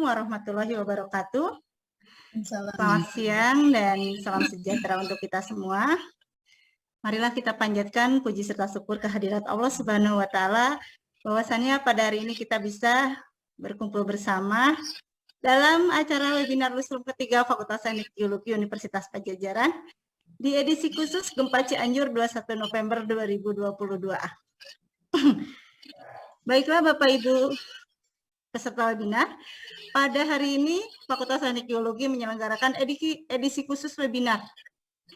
warahmatullahi wabarakatuh. Selamat Selamat siang dan salam sejahtera untuk kita semua. Marilah kita panjatkan puji serta syukur kehadirat Allah Subhanahu wa Ta'ala, bahwasannya pada hari ini kita bisa berkumpul bersama dalam acara webinar Lusrum ketiga Fakultas Teknik Geologi Universitas Padjadjaran di edisi khusus Gempa Cianjur 21 November 2022. Baiklah Bapak Ibu peserta webinar, pada hari ini Fakultas Teknik Geologi menyelenggarakan edisi khusus webinar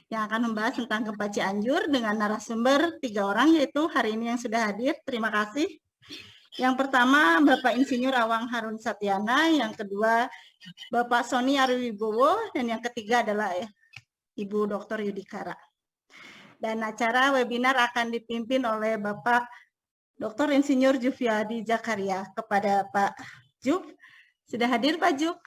yang akan membahas tentang Gempa Cianjur dengan narasumber 3 orang, yaitu hari ini yang sudah hadir. Terima kasih. Yang pertama Bapak Insinyur Awang Harun Satyana, yang kedua Bapak Sony Ariwibowo, dan yang ketiga adalah Ibu Dr. Yudikara. Dan acara webinar akan dipimpin oleh Bapak Dr. Insinyur Jufriadi Zakaria. Kepada Pak Juf, sudah hadir Pak Juf?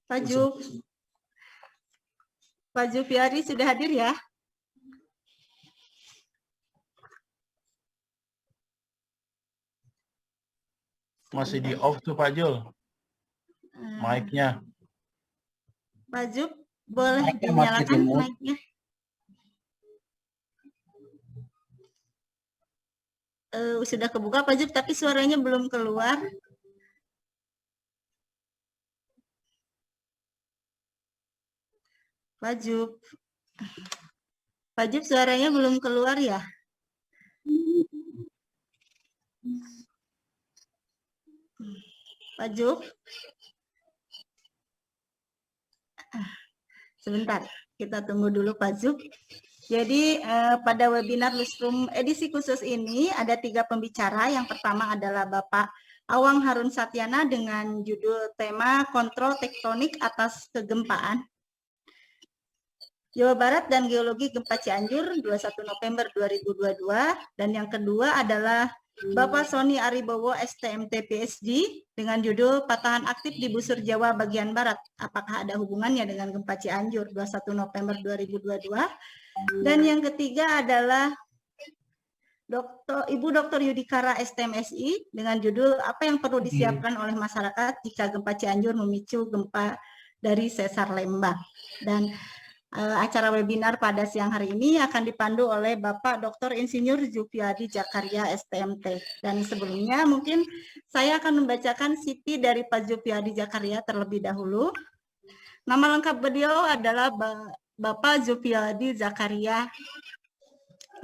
Pak Juf, Pak Jufriadi sudah hadir ya? Masih di off tuh Pak Jul, mic-nya. Pak Juf, boleh dinyalakan mic-nya? Sudah kebuka Pak Juf, tapi suaranya belum keluar. Pak Juf, suaranya belum keluar ya? Pak Juf, sebentar, kita tunggu dulu Pak Juf. Jadi pada webinar Lusrum edisi khusus ini ada 3 pembicara. Yang pertama adalah Bapak Awang Harun Satyana dengan judul tema Kontrol Tektonik Atas Kegempaan Jawa Barat dan Geologi Gempa Cianjur 21 November 2022. Dan yang kedua adalah Bapak Sony Aribowo STMT PhD dengan judul Patahan Aktif di Busur Jawa Bagian Barat. Apakah ada hubungannya dengan Gempa Cianjur 21 November 2022? Dan yang ketiga adalah Ibu Dr. Yudikara STMSI dengan judul Apa yang perlu disiapkan oleh masyarakat jika Gempa Cianjur memicu gempa dari sesar Lembang. Dan acara webinar pada siang hari ini akan dipandu oleh Bapak Dr. Insinyur Jufriadi Zakaria STMT. Dan sebelumnya mungkin saya akan membacakan CV dari Pak Jufriadi Zakaria terlebih dahulu. Nama lengkap beliau adalah Bapak Jufriadi Zakaria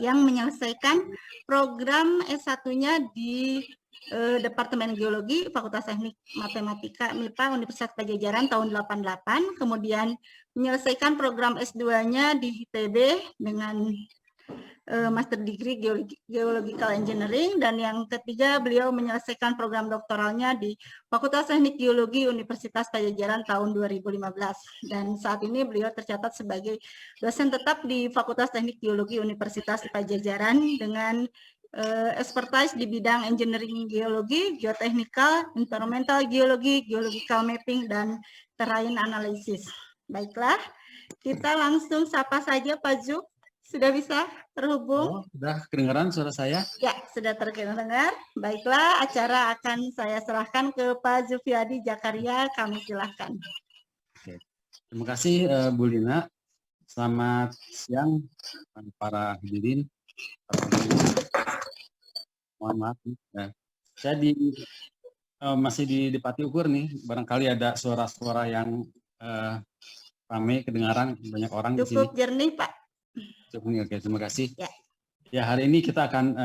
yang menyelesaikan program S1-nya di Departemen Geologi Fakultas Teknik Matematika MIPA Universitas Padjadjaran tahun 88, kemudian menyelesaikan program S2-nya di ITB dengan Master Degree Geological Engineering, dan yang ketiga beliau menyelesaikan program doktoralnya di Fakultas Teknik Geologi Universitas Padjadjaran tahun 2015, dan saat ini beliau tercatat sebagai dosen tetap di Fakultas Teknik Geologi Universitas Padjadjaran dengan expertise di bidang engineering geologi, geotechnical, environmental geologi, geological mapping, dan terrain analysis. Baiklah, kita langsung sapa saja Pak Juf. Sudah bisa terhubung? Oh, sudah kedengaran suara saya? Ya, sudah terdengar. Baiklah, acara akan saya serahkan ke Pak Jufriadi Zakaria. Kami silahkan. Oke. Terima kasih Bu Lina. Selamat siang para hadirin. Mohon maaf. Saya masih di Pati Ukur nih. Barangkali ada suara-suara yang ramai kedengaran banyak orang di sini. Cukup jernih Pak. Oke, terima kasih. Ya. Ya, hari ini kita akan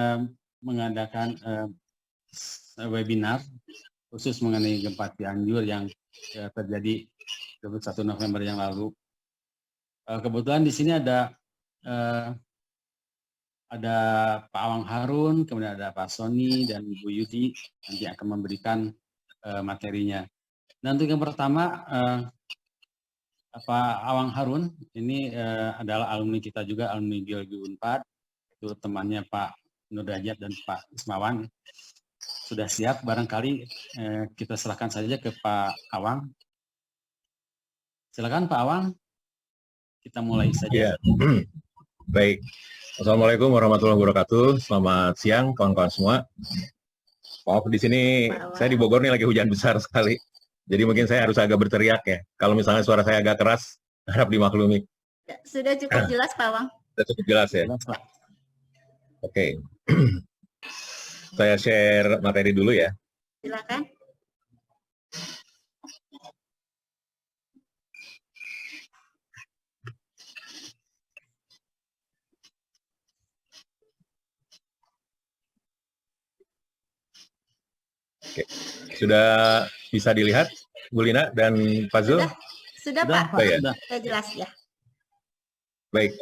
mengadakan webinar khusus mengenai gempa Cianjur yang terjadi 21 November yang lalu. Kebetulan di sini ada Pak Awang Harun, kemudian ada Pak Sony dan Bu Yudi nanti akan memberikan materinya. Dan untuk yang pertama, Pak Awang Harun ini adalah alumni kita juga, alumni Geologi Unpad. Itu temannya Pak Nur Derajat dan Pak Ismawan. Sudah siap, barangkali kita serahkan saja ke Pak Awang. Silakan Pak Awang, kita mulai saja. Baik. Assalamualaikum warahmatullahi wabarakatuh. Selamat siang kawan-kawan semua. Maaf di sini saya di Bogor nih lagi hujan besar sekali. Jadi mungkin saya harus agak berteriak ya. Kalau misalnya suara saya agak keras, harap dimaklumi. Sudah cukup jelas Pak Awang. Sudah cukup jelas ya. Oke. Saya share materi dulu ya. Silakan. Oke. Sudah bisa dilihat Bu Lina dan Pak Zul? Sudah Pak. Ya? Sudah jelas ya. Baik,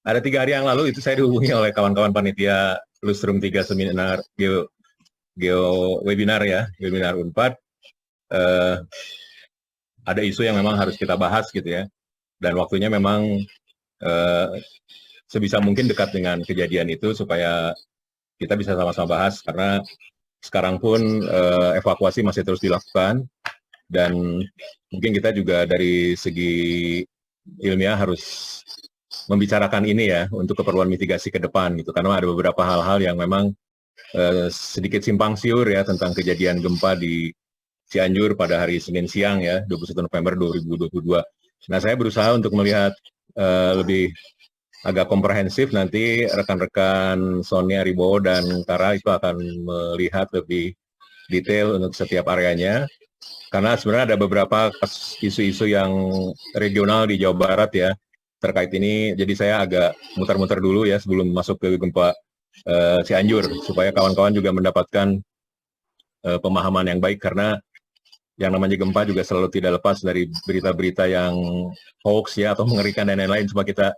ada 3 hari yang lalu itu saya dihubungi oleh kawan-kawan panitia Lustrum 3 seminar Geo webinar ya, webinar Unpad. Ada isu yang memang harus kita bahas gitu ya, dan waktunya memang sebisa mungkin dekat dengan kejadian itu supaya kita bisa sama-sama bahas, karena sekarang pun evakuasi masih terus dilakukan, dan mungkin kita juga dari segi ilmiah harus membicarakan ini ya untuk keperluan mitigasi ke depan gitu, karena ada beberapa hal-hal yang memang sedikit simpang siur ya tentang kejadian gempa di Cianjur pada hari Senin siang ya, 21 November 2022. Nah, saya berusaha untuk melihat lebih agak komprehensif, nanti rekan-rekan Sonia, Ribo, dan Tara itu akan melihat lebih detail untuk setiap areanya. Karena sebenarnya ada beberapa isu-isu yang regional di Jawa Barat ya terkait ini, jadi saya agak muter-muter dulu ya sebelum masuk ke gempa Cianjur, supaya kawan-kawan juga mendapatkan pemahaman yang baik, karena yang namanya gempa juga selalu tidak lepas dari berita-berita yang hoax ya atau mengerikan dan lain-lain. Coba kita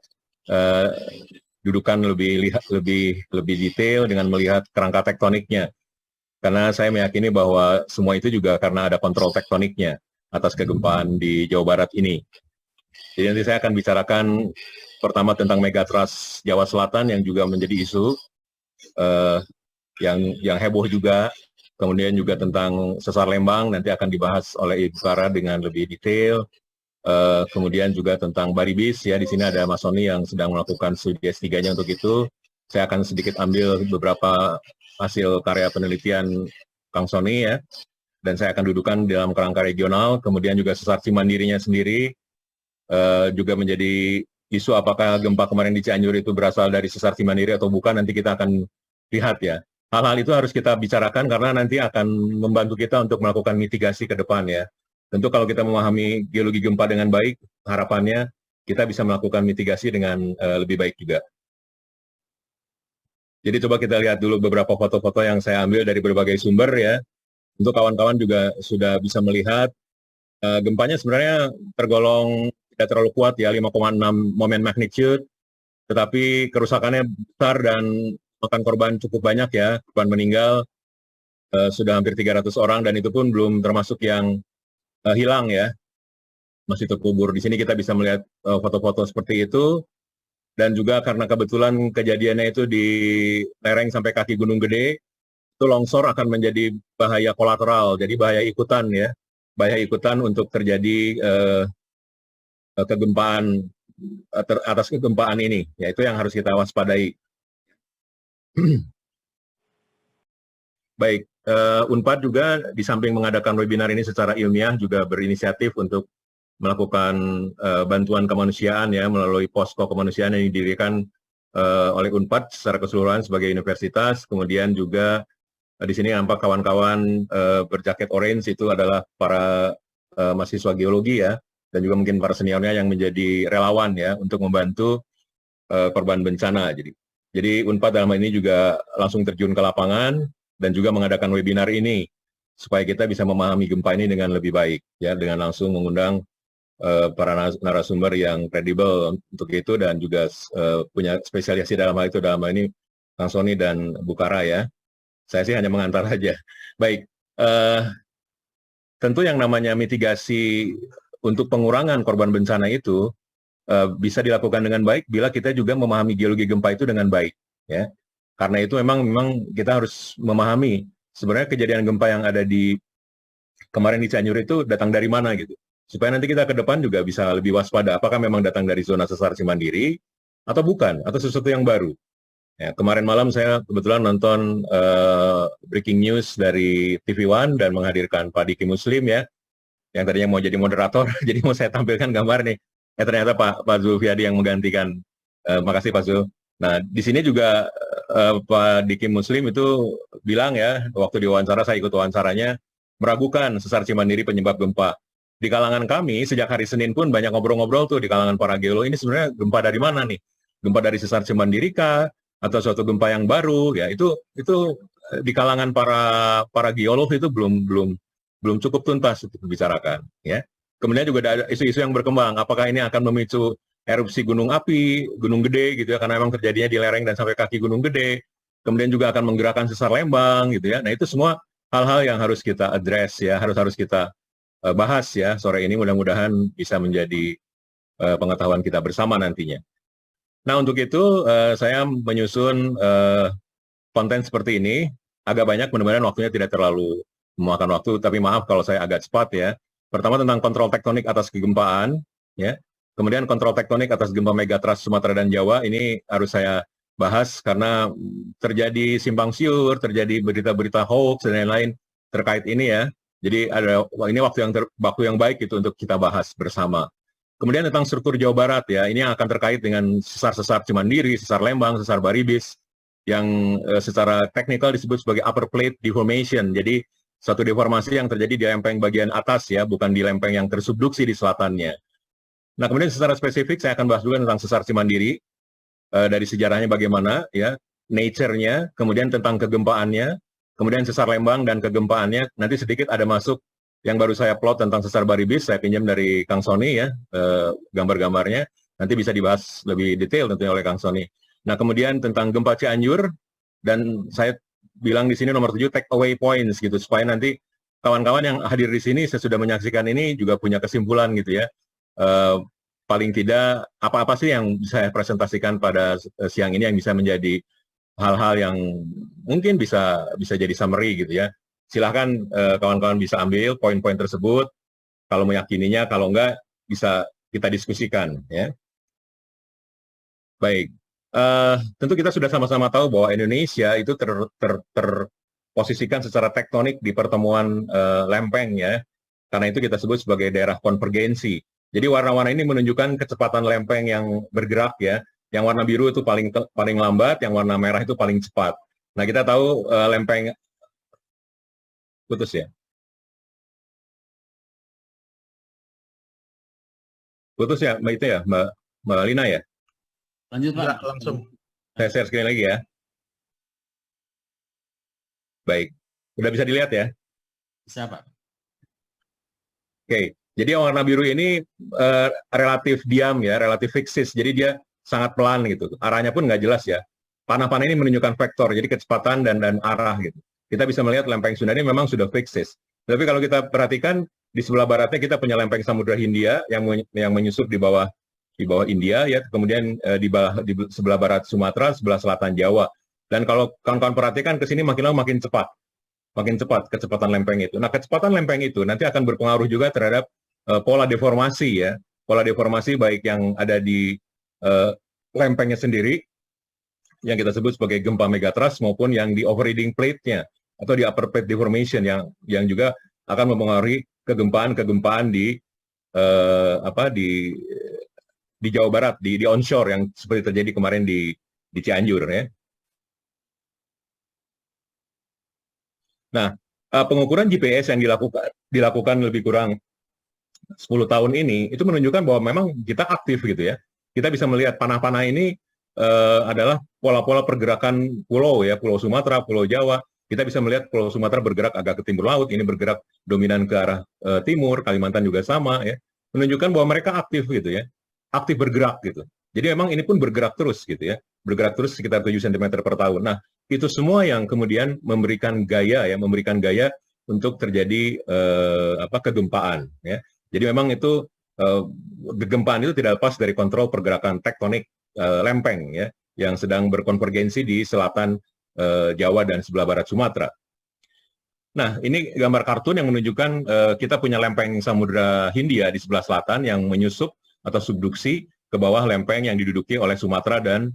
dudukan lebih detail dengan melihat kerangka tektoniknya. Karena saya meyakini bahwa semua itu juga karena ada kontrol tektoniknya atas kegempaan di Jawa Barat ini. Jadi nanti saya akan bicarakan pertama tentang Megatrust Jawa Selatan yang juga menjadi isu yang heboh juga. Kemudian juga tentang sesar Lembang nanti akan dibahas oleh Ibu Kara dengan lebih detail. Kemudian juga tentang Baribis ya, di sini ada Mas Sony yang sedang melakukan studi S3-nya untuk itu. Saya akan sedikit ambil beberapa hasil karya penelitian Kang Sony ya, dan saya akan dudukan dalam kerangka regional. Kemudian juga sesar Cimandirinya sendiri juga menjadi isu, apakah gempa kemarin di Cianjur itu berasal dari sesar Cimandiri atau bukan, nanti kita akan lihat ya. Hal-hal itu harus kita bicarakan karena nanti akan membantu kita untuk melakukan mitigasi ke depan ya. Tentu kalau kita memahami geologi gempa dengan baik, harapannya kita bisa melakukan mitigasi dengan lebih baik juga. Jadi coba kita lihat dulu beberapa foto-foto yang saya ambil dari berbagai sumber ya. Untuk kawan-kawan juga sudah bisa melihat gempanya sebenarnya tergolong tidak terlalu kuat ya, 5,6 momen magnitude, tetapi kerusakannya besar dan makan korban cukup banyak ya. Korban meninggal sudah hampir 300 orang, dan itu pun belum termasuk yang hilang ya, masih terkubur. Di sini kita bisa melihat foto-foto seperti itu. Dan juga karena kebetulan kejadiannya itu di lereng sampai kaki Gunung Gede, itu longsor akan menjadi bahaya kolateral, jadi bahaya ikutan ya, bahaya ikutan untuk terjadi kegempaan atas kegempaan ini, yaitu yang harus kita waspadai. Baik, Unpad juga di samping mengadakan webinar ini secara ilmiah juga berinisiatif untuk melakukan bantuan kemanusiaan ya melalui posko kemanusiaan yang didirikan oleh Unpad secara keseluruhan sebagai universitas. Kemudian juga di sini nampak kawan-kawan berjaket orange itu adalah para mahasiswa geologi ya, dan juga mungkin para seniornya yang menjadi relawan ya untuk membantu korban bencana. Jadi Unpad dalam hal ini juga langsung terjun ke lapangan dan juga mengadakan webinar ini supaya kita bisa memahami gempa ini dengan lebih baik ya, dengan langsung mengundang para narasumber yang kredibel untuk itu, dan juga punya spesialisasi dalam hal itu, dalam hal ini Kang Sony dan Bu Kara ya. Saya sih hanya mengantar saja. Baik, tentu yang namanya mitigasi untuk pengurangan korban bencana itu bisa dilakukan dengan baik bila kita juga memahami geologi gempa itu dengan baik ya. Karena itu memang kita harus memahami sebenarnya kejadian gempa yang ada di kemarin di Cianjur itu datang dari mana gitu. Supaya nanti kita ke depan juga bisa lebih waspada, apakah memang datang dari zona sesar Cimandiri atau bukan, atau sesuatu yang baru. Ya, kemarin malam saya kebetulan nonton breaking news dari TV One dan menghadirkan Pak Diki Muslim ya, yang tadinya mau jadi moderator, jadi mau saya tampilkan gambar nih. Ternyata Pak Zulfiadi yang menggantikan. Makasih Pak Zul. Nah, di sini juga Pak Diki Muslim itu bilang ya, waktu diwawancara, saya ikut wawancaranya, meragukan sesar Cimandiri penyebab gempa. Di kalangan kami, sejak hari Senin pun banyak ngobrol-ngobrol tuh di kalangan para geolog, ini sebenarnya gempa dari mana nih? Gempa dari sesar Cimandiri kah? Atau suatu gempa yang baru? Ya, itu di kalangan para geolog itu belum cukup tuntas untuk dibicarakan. Ya. Kemudian juga ada isu-isu yang berkembang, apakah ini akan memicu erupsi gunung api, gunung gede gitu ya, karena memang terjadinya di lereng dan sampai kaki gunung gede. Kemudian juga akan menggerakkan sesar Lembang gitu ya. Nah, itu semua hal-hal yang harus kita address ya, harus kita bahas ya sore ini, mudah-mudahan bisa menjadi pengetahuan kita bersama nantinya. Nah, untuk itu saya menyusun konten seperti ini, agak banyak, mudah-mudahan waktunya tidak terlalu memakan waktu, tapi maaf kalau saya agak cepat ya. Pertama tentang kontrol tektonik atas kegempaan, ya. Kemudian kontrol tektonik atas gempa megatrust Sumatera dan Jawa, ini harus saya bahas karena terjadi simpang siur, terjadi berita-berita hoax dan lain-lain terkait ini ya. Jadi ini waktu yang baik itu untuk kita bahas bersama. Kemudian tentang struktur Jawa Barat ya, ini akan terkait dengan sesar-sesar Cimandiri, sesar Lembang, sesar Baribis, yang secara teknikal disebut sebagai upper plate deformation. Jadi suatu deformasi yang terjadi di lempeng bagian atas ya, bukan di lempeng yang tersubduksi di selatannya. Nah, kemudian secara spesifik saya akan bahas dulu tentang sesar Cimandiri, dari sejarahnya bagaimana ya, nature-nya, kemudian tentang kegempaannya, kemudian sesar Lembang dan kegempaannya. Nanti sedikit ada masuk yang baru saya plot tentang sesar Baribis, saya pinjam dari Kang Sony ya, gambar-gambarnya. Nanti bisa dibahas lebih detail tentunya oleh Kang Sony. Nah, kemudian tentang gempa Cianjur, dan saya bilang di sini nomor 7 take away points gitu, supaya nanti kawan-kawan yang hadir di sini sesudah menyaksikan ini juga punya kesimpulan gitu ya. Paling tidak apa-apa sih yang saya presentasikan pada siang ini yang bisa menjadi hal-hal yang mungkin bisa jadi summary gitu ya. Silahkan kawan-kawan bisa ambil poin-poin tersebut, kalau meyakininya, kalau enggak bisa kita diskusikan ya. Baik, tentu kita sudah sama-sama tahu bahwa Indonesia itu terposisikan secara tektonik di pertemuan lempeng ya, karena itu kita sebut sebagai daerah konvergensi. Jadi warna-warna ini menunjukkan kecepatan lempeng yang bergerak ya, yang warna biru itu paling lambat, yang warna merah itu paling cepat. Nah, kita tahu lempeng putus ya. Putus ya, Mbak itu ya, Mbak Lina ya. Lanjut Pak. Enggak, langsung. Saya share screen lagi ya. Baik, udah bisa dilihat ya. Bisa Pak. Oke, jadi yang warna biru ini relatif diam ya, relatif fixes. Jadi dia sangat pelan gitu. Arahnya pun nggak jelas ya. Panah-panah ini menunjukkan vektor, jadi kecepatan dan arah gitu. Kita bisa melihat lempeng Sunda ini memang sudah fixes. Tapi kalau kita perhatikan di sebelah baratnya kita punya lempeng Samudra Hindia yang menyusup di bawah India ya, kemudian di sebelah barat Sumatera, sebelah selatan Jawa. Dan kalau kawan-kawan perhatikan ke sini makin lama makin cepat kecepatan lempeng itu. Nah, kecepatan lempeng itu nanti akan berpengaruh juga terhadap pola deformasi ya, pola deformasi baik yang ada di lempengnya sendiri yang kita sebut sebagai gempa megatrust maupun yang di overheating plate-nya atau di upper plate deformation yang juga akan mempengaruhi kegempaan di di Jawa Barat, di onshore yang seperti terjadi kemarin di Cianjur ya. Nah, pengukuran GPS yang dilakukan lebih kurang 10 tahun ini itu menunjukkan bahwa memang kita aktif gitu ya. Kita bisa melihat panah-panah ini adalah pola-pola pergerakan pulau ya, Pulau Sumatera, Pulau Jawa. Kita bisa melihat Pulau Sumatera bergerak agak ke timur laut, ini bergerak dominan ke arah timur, Kalimantan juga sama ya. Menunjukkan bahwa mereka aktif gitu ya. Aktif bergerak gitu. Jadi memang ini pun bergerak terus gitu ya. Bergerak terus sekitar 7 cm per tahun. Nah, itu semua yang kemudian memberikan gaya untuk terjadi kegempaan ya. Jadi memang itu kegempaan itu tidak lepas dari kontrol pergerakan tektonik lempeng ya yang sedang berkonvergensi di selatan Jawa dan sebelah barat Sumatera. Nah, ini gambar kartun yang menunjukkan kita punya lempeng Samudra Hindia di sebelah selatan yang menyusup atau subduksi ke bawah lempeng yang diduduki oleh Sumatera dan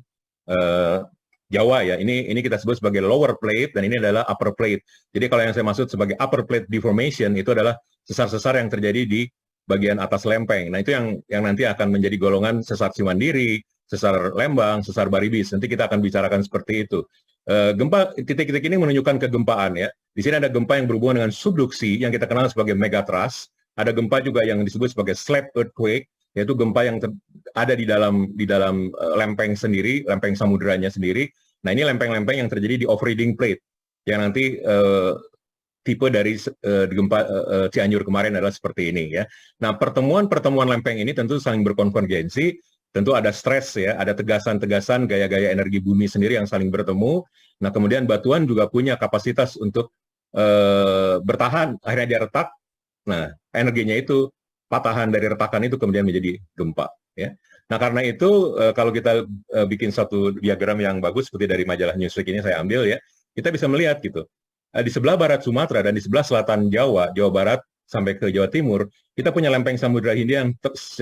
Jawa ya. Ini kita sebut sebagai lower plate dan ini adalah upper plate. Jadi kalau yang saya maksud sebagai upper plate deformation itu adalah sesar-sesar yang terjadi di bagian atas lempeng. Nah itu yang nanti akan menjadi golongan sesar Cimandiri, sesar Lembang, sesar Baribis. Nanti kita akan bicarakan seperti itu. Gempa titik-titik ini menunjukkan kegempaan ya. Di sini ada gempa yang berhubungan dengan subduksi yang kita kenal sebagai megatrust. Ada gempa juga yang disebut sebagai slab earthquake, yaitu gempa yang ada di dalam lempeng sendiri, lempeng samuderanya sendiri. Nah ini lempeng-lempeng yang terjadi di off-reading plate, yang nanti tipe dari gempa Cianjur kemarin adalah seperti ini ya. Nah pertemuan-pertemuan lempeng ini tentu saling berkonvergensi, tentu ada stres ya, ada tegasan-tegasan gaya-gaya energi bumi sendiri yang saling bertemu. Nah kemudian batuan juga punya kapasitas untuk bertahan, akhirnya dia retak. Nah energinya itu patahan dari retakan itu kemudian menjadi gempa ya. Nah karena itu kalau kita bikin satu diagram yang bagus seperti dari majalah Newsweek ini saya ambil ya, kita bisa melihat gitu. Di sebelah barat Sumatera dan di sebelah selatan Jawa, Jawa Barat sampai ke Jawa Timur, kita punya lempeng Samudra Hindia yang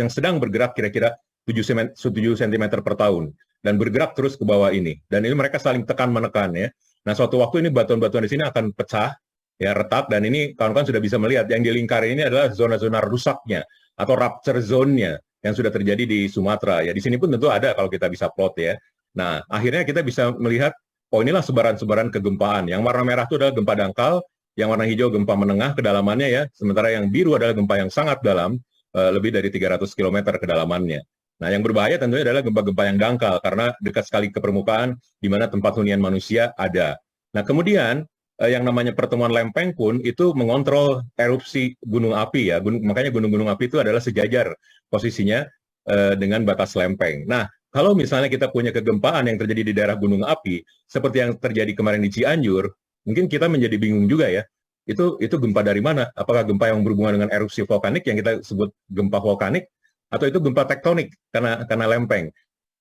sedang bergerak kira-kira 7 cm per tahun dan bergerak terus ke bawah ini. Dan ini mereka saling tekan menekan ya. Nah suatu waktu ini batuan-batuan di sini akan pecah ya, retak, dan ini kawan-kawan sudah bisa melihat yang di lingkaran ini adalah zona-zona rusaknya atau rupture zone-nya yang sudah terjadi di Sumatera ya. Di sini pun tentu ada kalau kita bisa plot ya. Nah akhirnya kita bisa melihat oh inilah sebaran-sebaran kegempaan. Yang warna merah itu adalah gempa dangkal, yang warna hijau gempa menengah kedalamannya ya, sementara yang biru adalah gempa yang sangat dalam, lebih dari 300 km kedalamannya. Nah yang berbahaya tentunya adalah gempa-gempa yang dangkal karena dekat sekali ke permukaan di mana tempat hunian manusia ada. Nah kemudian yang namanya pertemuan lempeng pun itu mengontrol erupsi gunung api ya. Makanya gunung-gunung api itu adalah sejajar posisinya dengan batas lempeng. Nah, kalau misalnya kita punya kegempaan yang terjadi di daerah gunung api seperti yang terjadi kemarin di Cianjur, mungkin kita menjadi bingung juga ya. Itu gempa dari mana? Apakah gempa yang berhubungan dengan erupsi vulkanik yang kita sebut gempa vulkanik atau itu gempa tektonik karena lempeng?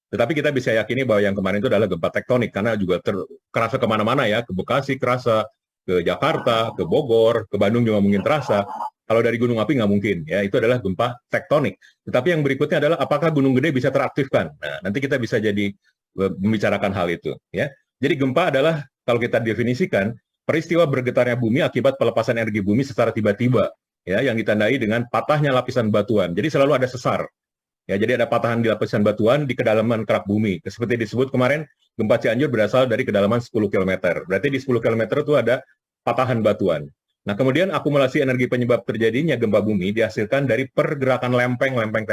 Tetapi kita bisa yakini bahwa yang kemarin itu adalah gempa tektonik karena juga kerasa kemana-mana ya, ke Bekasi kerasa, ke Jakarta, ke Bogor, ke Bandung juga mungkin terasa. Kalau dari gunung api nggak mungkin ya, itu adalah gempa tektonik. Tetapi yang berikutnya adalah apakah gunung gede bisa teraktifkan? Nah, nanti kita bisa jadi membicarakan hal itu ya. Jadi gempa adalah kalau kita definisikan peristiwa bergetarnya bumi akibat pelepasan energi bumi secara tiba-tiba ya, yang ditandai dengan patahnya lapisan batuan. Jadi selalu ada sesar. Ya, jadi ada patahan di lapisan batuan di kedalaman kerak bumi. Seperti disebut kemarin, gempa Cianjur berasal dari kedalaman 10 km. Berarti di 10 km itu ada patahan batuan. Nah, kemudian akumulasi energi penyebab terjadinya gempa bumi dihasilkan dari pergerakan lempeng-lempeng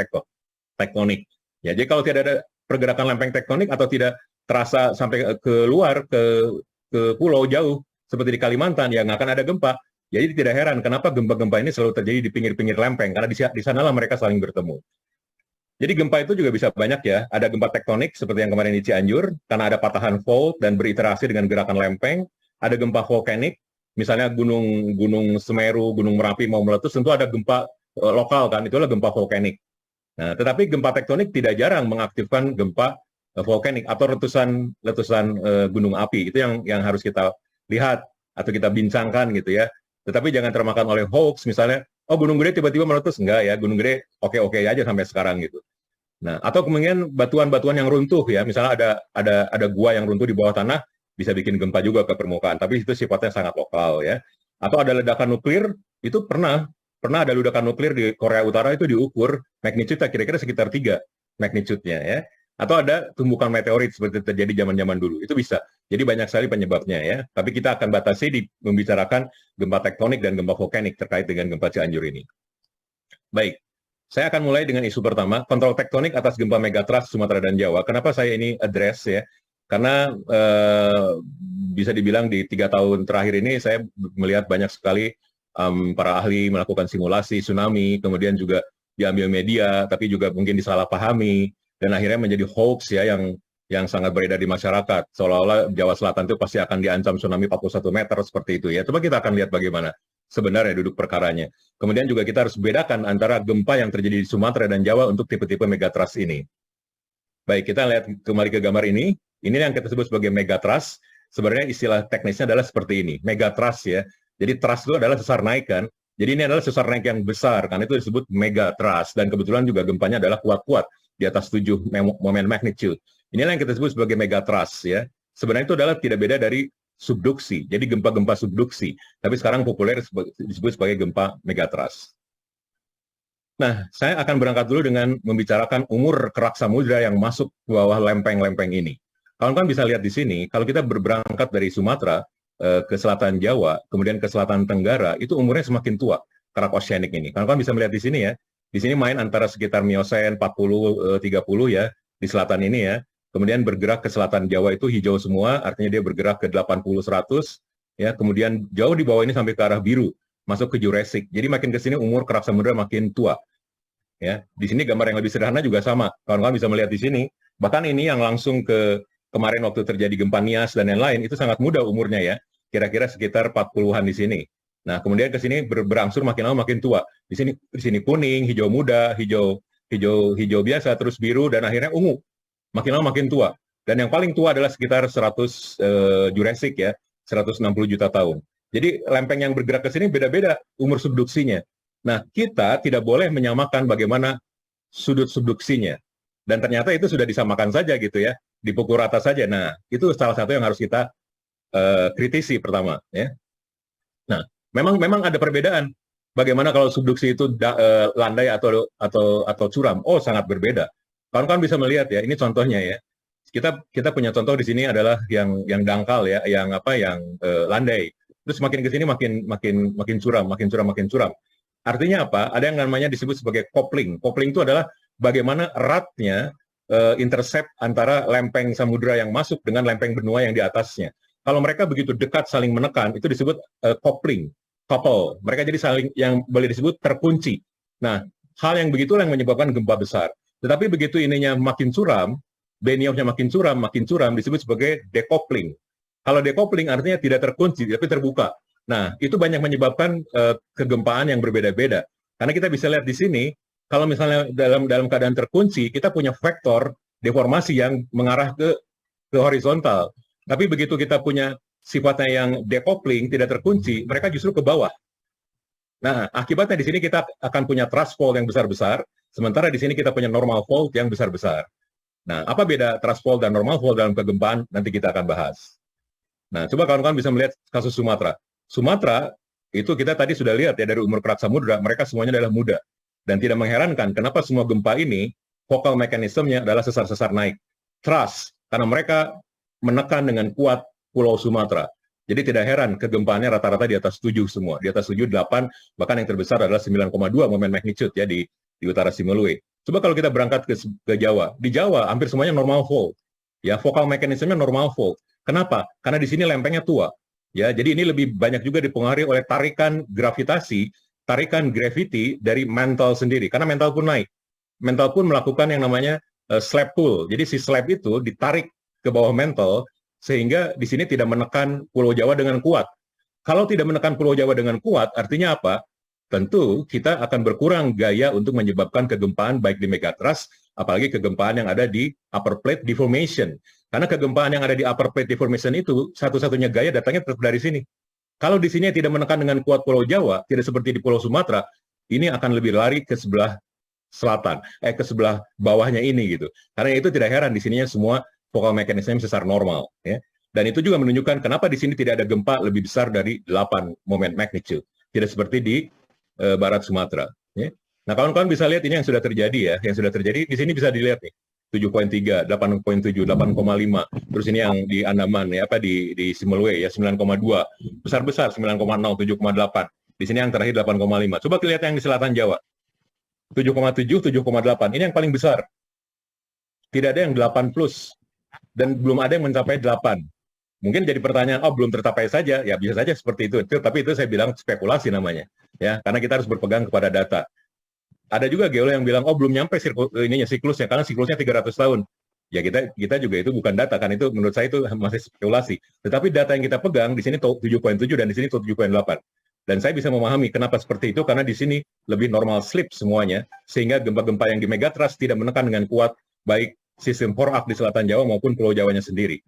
tektonik. Ya, jadi kalau tidak ada pergerakan lempeng tektonik atau tidak terasa sampai ke luar, ke pulau jauh, seperti di Kalimantan, ya nggak akan ada gempa. Jadi tidak heran kenapa gempa-gempa ini selalu terjadi di pinggir-pinggir lempeng, karena di sanalah mereka saling bertemu. Jadi gempa itu juga bisa banyak ya, ada gempa tektonik seperti yang kemarin di Cianjur, karena ada patahan fault dan beriterasi dengan gerakan lempeng, ada gempa volkanik, misalnya gunung Semeru, Gunung Merapi mau meletus, tentu ada gempa lokal kan, itulah gempa volkanik. Nah, tetapi gempa tektonik tidak jarang mengaktifkan gempa volkanik atau letusan gunung api, itu yang harus kita lihat atau kita bincangkan gitu ya. Tetapi jangan termakan oleh hoax, misalnya, oh Gunung Gede tiba-tiba meletus, enggak ya, Gunung Gede oke-oke aja sampai sekarang gitu. Nah, atau kemudian batuan-batuan yang runtuh ya, misalnya ada gua yang runtuh di bawah tanah, bisa bikin gempa juga ke permukaan, tapi itu sifatnya sangat lokal ya. Atau ada ledakan nuklir, itu pernah ada ledakan nuklir di Korea Utara itu diukur magnitude kira-kira sekitar 3 magnitude-nya ya. Atau ada tumbukan meteorit seperti terjadi zaman-zaman dulu, itu bisa. Jadi banyak sekali penyebabnya ya. Tapi kita akan batasi di membicarakan gempa tektonik dan gempa volkanik terkait dengan gempa Cianjur ini. Baik. Saya akan mulai dengan isu pertama, kontrol tektonik atas gempa megatrust Sumatera dan Jawa. Kenapa saya ini address ya? Karena bisa dibilang di 3 tahun terakhir ini saya melihat banyak sekali para ahli melakukan simulasi tsunami, kemudian juga diambil media, tapi juga mungkin disalahpahami, dan akhirnya menjadi hoax ya yang sangat beredar di masyarakat. Seolah-olah Jawa Selatan itu pasti akan diancam tsunami 41 meter seperti itu ya. Coba kita akan lihat bagaimana sebenarnya duduk perkaranya. Kemudian juga kita harus bedakan antara gempa yang terjadi di Sumatera dan Jawa untuk tipe-tipe megatrust ini. Baik, kita lihat kembali ke gambar ini. Ini yang kita sebut sebagai megatrust. Sebenarnya istilah teknisnya adalah seperti ini, megatrust ya. Jadi trust itu adalah sesar naik kan. Jadi ini adalah sesar naik yang besar, karena itu disebut megatrust. Dan kebetulan juga gempanya adalah kuat-kuat. di atas 7 momen magnitude. Inilah yang kita sebut sebagai megatrust ya. Sebenarnya itu adalah tidak beda dari subduksi. Jadi gempa-gempa subduksi, tapi sekarang populer disebut sebagai gempa megatrust. Nah, saya akan berangkat dulu dengan membicarakan umur kerak samudra yang masuk ke bawah lempeng-lempeng ini. Kawan-kawan bisa lihat di sini, kalau kita berangkat dari Sumatera ke selatan Jawa, kemudian ke selatan Tenggara, itu umurnya semakin tua, kerak oceanic ini. Kawan-kawan bisa melihat di sini ya, di sini main antara sekitar Miocene 40-30 ya, di selatan ini ya. Kemudian bergerak ke selatan Jawa itu hijau semua, artinya dia bergerak ke 80-100, ya. Kemudian jauh di bawah ini sampai ke arah biru, masuk ke Jurassic. Jadi makin ke sini umur kerak samudra makin tua. Ya, di sini gambar yang lebih sederhana juga sama. Kawan-kawan bisa melihat di sini. Bahkan ini yang langsung ke kemarin waktu terjadi gempa Nias dan lain-lain itu sangat muda umurnya ya. Kira-kira sekitar 40-an di sini. Nah, kemudian ke sini berangsur makin lama makin tua. Di sini kuning, hijau muda, hijau biasa, terus biru dan akhirnya ungu. Makin lama makin tua. Dan yang paling tua adalah sekitar 100 Jurassic ya, 160 juta tahun. Jadi lempeng yang bergerak ke sini beda-beda umur subduksinya. Nah, kita tidak boleh menyamakan bagaimana sudut subduksinya. Dan ternyata itu sudah disamakan saja gitu ya, dipukul rata saja. Nah, itu salah satu yang harus kita kritisi pertama. Ya. Nah, memang ada perbedaan. Bagaimana kalau subduksi itu landai atau curam? Oh, sangat berbeda. Kawan-kawan bisa melihat ya, ini contohnya ya. Kita punya contoh di sini adalah yang dangkal ya, yang landai. Terus makin ke sini makin curam. Artinya apa? Ada yang namanya disebut sebagai coupling. Coupling itu adalah bagaimana eratnya intercept antara lempeng samudra yang masuk dengan lempeng benua yang di atasnya. Kalau mereka begitu dekat saling menekan, itu disebut coupling, couple. Mereka jadi saling yang boleh disebut terkunci. Nah, hal yang begitulah yang menyebabkan gempa besar. Tetapi begitu ininya makin curam, beniohnya makin curam disebut sebagai decoupling. Kalau decoupling artinya tidak terkunci, tapi terbuka. Nah, itu banyak menyebabkan kegempaan yang berbeda-beda. Karena kita bisa lihat di sini, kalau misalnya dalam keadaan terkunci, kita punya vektor deformasi yang mengarah ke horizontal. Tapi begitu kita punya sifatnya yang decoupling, tidak terkunci, mereka justru ke bawah. Nah, akibatnya di sini kita akan punya thrust fault yang besar-besar, sementara di sini kita punya normal fault yang besar-besar. Nah, apa beda thrust fault dan normal fault dalam kegempaan? Nanti kita akan bahas. Nah, coba kawan-kawan bisa melihat kasus Sumatera. Sumatera, itu kita tadi sudah lihat ya dari umur kerak samudra, mereka semuanya adalah muda. Dan tidak mengherankan kenapa semua gempa ini, focal mekanismenya adalah sesar-sesar naik. Thrust, karena mereka menekan dengan kuat Pulau Sumatera. Jadi tidak heran kegempaannya rata-rata di atas 7 semua. Di atas 7, 8, bahkan yang terbesar adalah 9,2 momen magnitude ya di utara Simeulue. Coba kalau kita berangkat ke Jawa. Di Jawa hampir semuanya normal fault. Ya, focal mekanismenya normal fault. Kenapa? Karena di sini lempengnya tua. Ya, jadi ini lebih banyak juga dipengaruhi oleh tarikan gravitasi, tarikan gravity dari mantle sendiri. Karena mantle pun naik. Mantle pun melakukan yang namanya slab pull. Jadi si slab itu ditarik ke bawah mantle, sehingga di sini tidak menekan Pulau Jawa dengan kuat. Kalau tidak menekan Pulau Jawa dengan kuat, artinya apa? Tentu kita akan berkurang gaya untuk menyebabkan kegempaan baik di megatrust, apalagi kegempaan yang ada di upper plate deformation. Karena kegempaan yang ada di upper plate deformation itu, satu-satunya gaya datangnya tetap dari sini. Kalau di sini tidak menekan dengan kuat Pulau Jawa, tidak seperti di Pulau Sumatera, ini akan lebih lari ke sebelah selatan, ke sebelah bawahnya ini gitu. Karena itu tidak heran di sininya semua focal mekanisme sesar normal. Ya. Dan itu juga menunjukkan kenapa di sini tidak ada gempa lebih besar dari 8 momen magnitude. Tidak seperti di barat Sumatera. Ya. Nah, kawan-kawan bisa lihat ini yang sudah terjadi ya. Yang sudah terjadi di sini bisa dilihat nih. 7,3, 8,7, 8,5. Terus ini yang di Andaman ya, di Simeulue ya 9,2. Besar-besar 9,0, 7,8. Di sini yang terakhir 8,5. Coba lihat yang di selatan Jawa. 7,7, 7,8. Ini yang paling besar. Tidak ada yang 8 plus. Dan belum ada yang mencapai 8. Mungkin jadi pertanyaan, oh belum tercapai saja, ya bisa saja seperti itu. Tapi itu saya bilang spekulasi namanya, ya karena kita harus berpegang kepada data. Ada juga geolog yang bilang, oh belum nyampe siklusnya, karena siklusnya 300 tahun. Ya kita juga itu bukan data, kan itu menurut saya itu masih spekulasi. Tetapi data yang kita pegang di sini 7,7 dan di sini 7,8. Dan saya bisa memahami kenapa seperti itu, karena di sini lebih normal slip semuanya, sehingga gempa-gempa yang di megatrust tidak menekan dengan kuat, baik sistem Forak di selatan Jawa maupun Pulau Jawanya sendiri.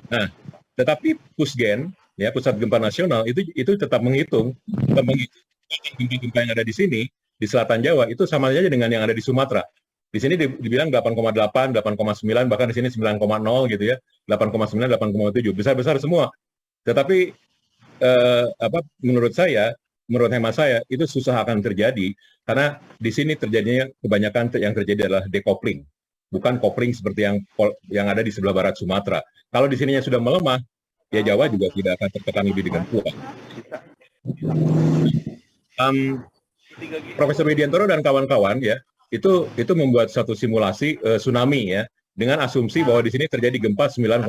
Nah, tetapi Pusgen, ya Pusat Gempa Nasional itu tetap menghitung gempa-gempa yang ada di sini di selatan Jawa itu sama saja dengan yang ada di Sumatera. Di sini dibilang 8,8, 8,9, bahkan di sini 9,0 gitu ya, 8,9, 8,7, besar-besar semua. Tetapi menurut hemat saya itu susah akan terjadi karena di sini terjadinya kebanyakan yang terjadi adalah decoupling, bukan coupling seperti yang ada di sebelah barat Sumatera. Kalau di sininya sudah melemah, ya Jawa juga tidak akan tertekan lebih dengan kuat. Profesor Widiantoro dan kawan-kawan ya itu membuat satu simulasi tsunami ya dengan asumsi bahwa di sini terjadi gempa 9,2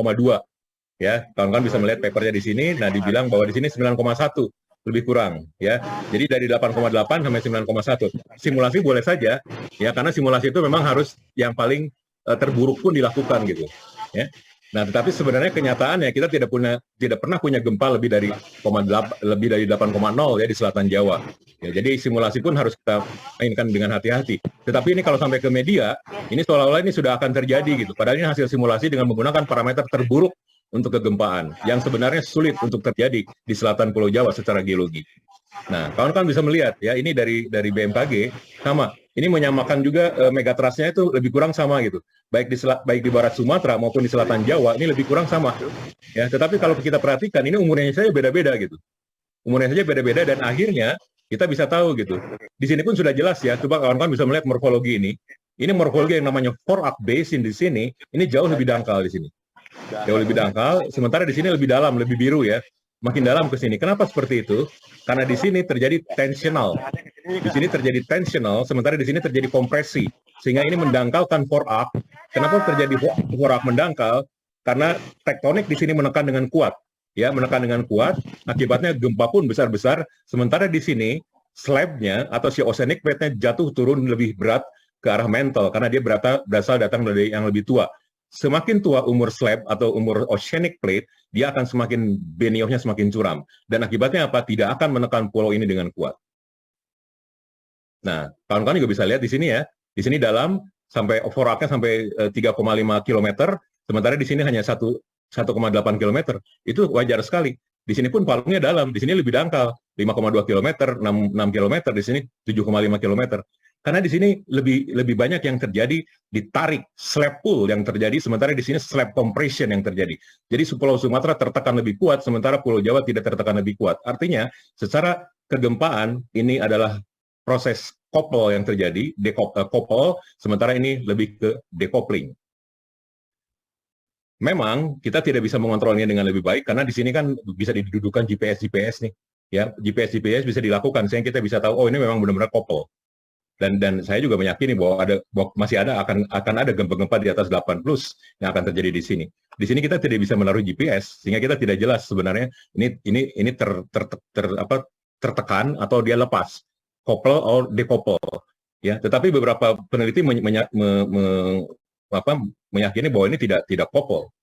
ya. Kawan-kawan bisa melihat papernya di sini. Nah, dibilang bahwa di sini 9,1 lebih kurang ya. Jadi dari 8,8 sampai 9,1. Simulasi boleh saja ya karena simulasi itu memang harus yang paling terburuk pun dilakukan gitu ya. Nah, tetapi sebenarnya kenyataannya kita tidak pernah punya gempa lebih dari 8,0 ya di selatan Jawa. Ya, jadi simulasi pun harus kita mainkan dengan hati-hati. Tetapi ini kalau sampai ke media, ini seolah-olah ini sudah akan terjadi gitu. Padahal ini hasil simulasi dengan menggunakan parameter terburuk untuk kegempaan yang sebenarnya sulit untuk terjadi di selatan Pulau Jawa secara geologi. Nah, kawan-kawan bisa melihat ya ini dari BMKG sama. Ini menyamakan juga megatrusnya itu lebih kurang sama gitu. Baik di barat Sumatera maupun di selatan Jawa ini lebih kurang sama. Ya, tetapi kalau kita perhatikan ini umurnya saja beda-beda gitu. Umurnya saja beda-beda dan akhirnya kita bisa tahu gitu. Di sini pun sudah jelas ya. Coba kawan-kawan bisa melihat morfologi ini. Ini morfologi yang namanya forearc basin di sini. Ini jauh lebih dangkal di sini. Jauh lebih dangkal. Sementara di sini lebih dalam, lebih biru ya. Makin dalam ke sini. Kenapa seperti itu? Karena di sini terjadi tensional. Di sini terjadi tensional, sementara di sini terjadi kompresi. Sehingga ini mendangkalkan forearc. Kenapa terjadi forearc mendangkal? Karena tektonik di sini menekan dengan kuat. Ya, menekan dengan kuat, akibatnya gempa pun besar-besar. Sementara di sini, slab-nya atau si oceanic plate-nya jatuh turun lebih berat ke arah mantle, karena dia berasal datang dari yang lebih tua. Semakin tua umur slab atau umur oceanic plate, dia akan semakin beniohnya semakin curam. Dan akibatnya apa? Tidak akan menekan pulau ini dengan kuat. Nah, kawan-kawan juga bisa lihat di sini ya. Di sini dalam, sampai forearc-nya sampai 3,5 km, sementara di sini hanya 1,8 km. Itu wajar sekali. Di sini pun palungnya dalam, di sini lebih dangkal. 5,2 km, 6 km, di sini 7,5 km. Karena di sini lebih banyak yang terjadi ditarik slab pull yang terjadi, sementara di sini slab compression yang terjadi. Jadi Pulau Sumatera tertekan lebih kuat, sementara Pulau Jawa tidak tertekan lebih kuat. Artinya, secara kegempaan ini adalah proses couple yang terjadi, couple, sementara ini lebih ke decoupling. Memang kita tidak bisa mengontrolnya dengan lebih baik karena di sini kan bisa didudukan GPS nih, ya GPS bisa dilakukan sehingga kita bisa tahu oh ini memang benar-benar couple. Dan saya juga meyakini bahwa masih akan ada gempa-gempa di atas 8 plus yang akan terjadi di sini. Di sini kita tidak bisa menaruh GPS sehingga kita tidak jelas sebenarnya ini tertekan atau dia lepas, couple atau decouple. Ya, tetapi beberapa peneliti meyakini bahwa ini tidak couple.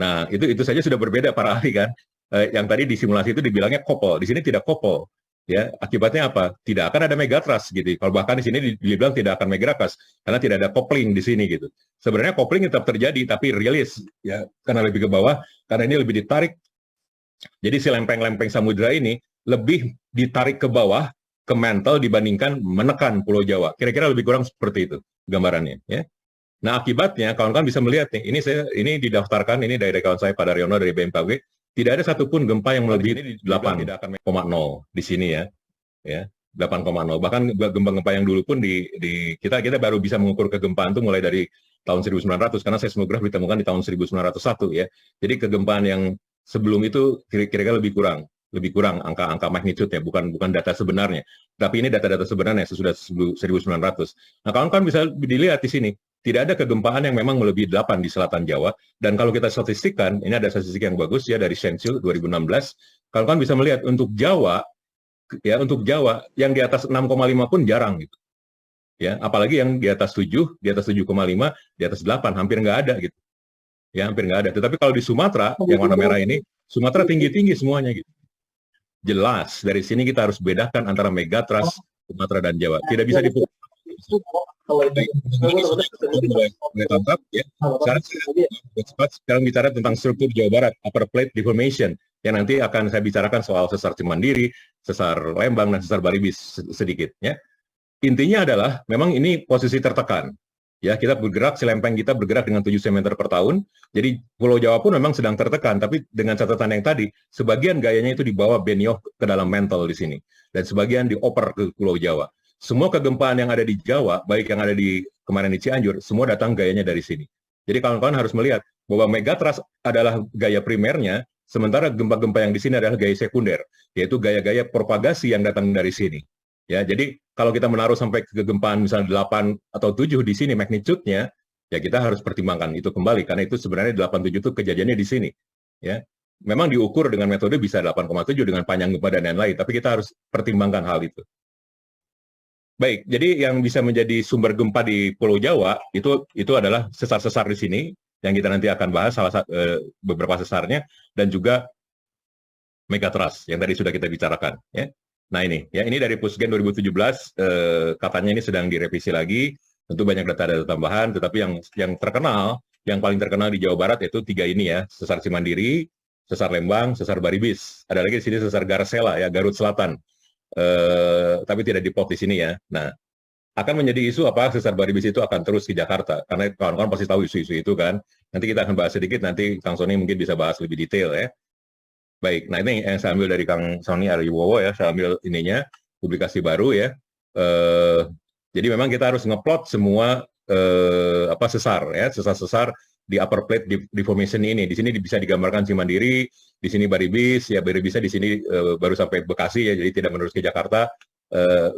Nah, itu saja sudah berbeda para ahli kan. Yang tadi di simulasi itu dibilangnya couple, di sini tidak couple. Ya, akibatnya apa? Tidak akan ada megatrust gitu. Kalau bahkan di sini dibilang tidak akan megatrust karena tidak ada coupling di sini gitu. Sebenarnya coupling tetap terjadi tapi rilis ya karena lebih ke bawah, karena ini lebih ditarik. Jadi si lempeng-lempeng samudra ini lebih ditarik ke bawah ke mantle dibandingkan menekan Pulau Jawa. Kira-kira lebih kurang seperti itu gambarannya ya. Nah, akibatnya kawan-kawan bisa melihat nih, ini didaftarkan ini dari kawan saya Pak Daryono dari BMKG. Tidak ada satupun gempa yang melebihi 8,0 di sini ya 8,0. Bahkan gempa-gempa yang dulu pun kita baru bisa mengukur kegempaan itu mulai dari tahun 1900 karena seismograf ditemukan di tahun 1901 ya. Jadi kegempaan yang sebelum itu kira-kira lebih kurang angka magnitude-nya, bukan data sebenarnya. Tapi ini data-data sebenarnya sesudah 1900. Nah, kawan-kawan bisa dilihat di sini. Tidak ada kegempaan yang memang melebihi 8 di selatan Jawa. Dan kalau kita statistikkan, ini ada statistik yang bagus ya dari Sensil 2016. Kawan-kawan bisa melihat untuk Jawa yang di atas 6,5 pun jarang gitu. Ya, apalagi yang di atas 7, di atas 7,5, di atas 8 hampir nggak ada gitu. Ya, hampir nggak ada. Tetapi kalau di Sumatera yang warna merah ini, Sumatera tinggi-tinggi semuanya gitu. Jelas dari sini kita harus bedakan antara megatrust Sumatera dan Jawa. Tidak bisa dipukul. Tangkap ya. Sekarang bicara tentang struktur Jawa Barat, upper plate deformation, yang nanti akan saya bicarakan soal sesar Cimandiri, sesar Lembang, dan sesar Baribis sedikit ya. Intinya adalah memang ini posisi tertekan Ya, kita bergerak, si lempeng kita bergerak dengan 7 cm per tahun. Jadi Pulau Jawa pun memang sedang tertekan, tapi dengan catatan yang tadi, sebagian gayanya itu dibawa Benioff ke dalam mantle di sini, dan sebagian dioper ke Pulau Jawa. Semua kegempaan yang ada di Jawa, baik yang ada di kemarin di Cianjur, semua datang gayanya dari sini. Jadi kawan-kawan harus melihat bahwa megatrust adalah gaya primernya, sementara gempa-gempa yang di sini adalah gaya sekunder, yaitu gaya-gaya propagasi yang datang dari sini. Ya, jadi kalau kita menaruh sampai ke kegempaan misalnya 8 atau 7 di sini magnitude-nya, ya kita harus pertimbangkan itu kembali, karena itu sebenarnya 8,7 itu kejadiannya di sini. Ya, memang diukur dengan metode bisa 8,7 dengan panjang gempa dan lain-lain, tapi kita harus pertimbangkan hal itu. Baik, jadi yang bisa menjadi sumber gempa di Pulau Jawa itu adalah sesar-sesar di sini yang kita nanti akan bahas beberapa sesarnya, dan juga megatrust yang tadi sudah kita bicarakan. Ya. Nah ini dari Pusgen 2017, katanya ini sedang direvisi lagi. Tentu banyak data-data tambahan, tetapi yang terkenal, yang paling terkenal di Jawa Barat yaitu 3 ini ya, sesar Cimandiri, sesar Lembang, sesar Baribis. Ada lagi di sini sesar Garsela ya, Garut Selatan. Tapi tidak dipot di sini ya. Nah, akan menjadi isu apa sesar Baribis itu akan terus ke Jakarta, karena kawan-kawan pasti tahu isu-isu itu kan. Nanti kita akan bahas sedikit, nanti Kang Sony mungkin bisa bahas lebih detail ya. Baik, nah ini yang saya ambil dari Kang Sony Ariwibowo ya, saya ambil ininya, publikasi baru ya. Jadi memang kita harus ngeplot semua sesar ya, sesar-sesar di upper plate deformation ini. Di sini bisa digambarkan Cimandiri, di sini Baribis, ya Baribisnya di sini baru sampai Bekasi ya, jadi tidak menerus ke Jakarta.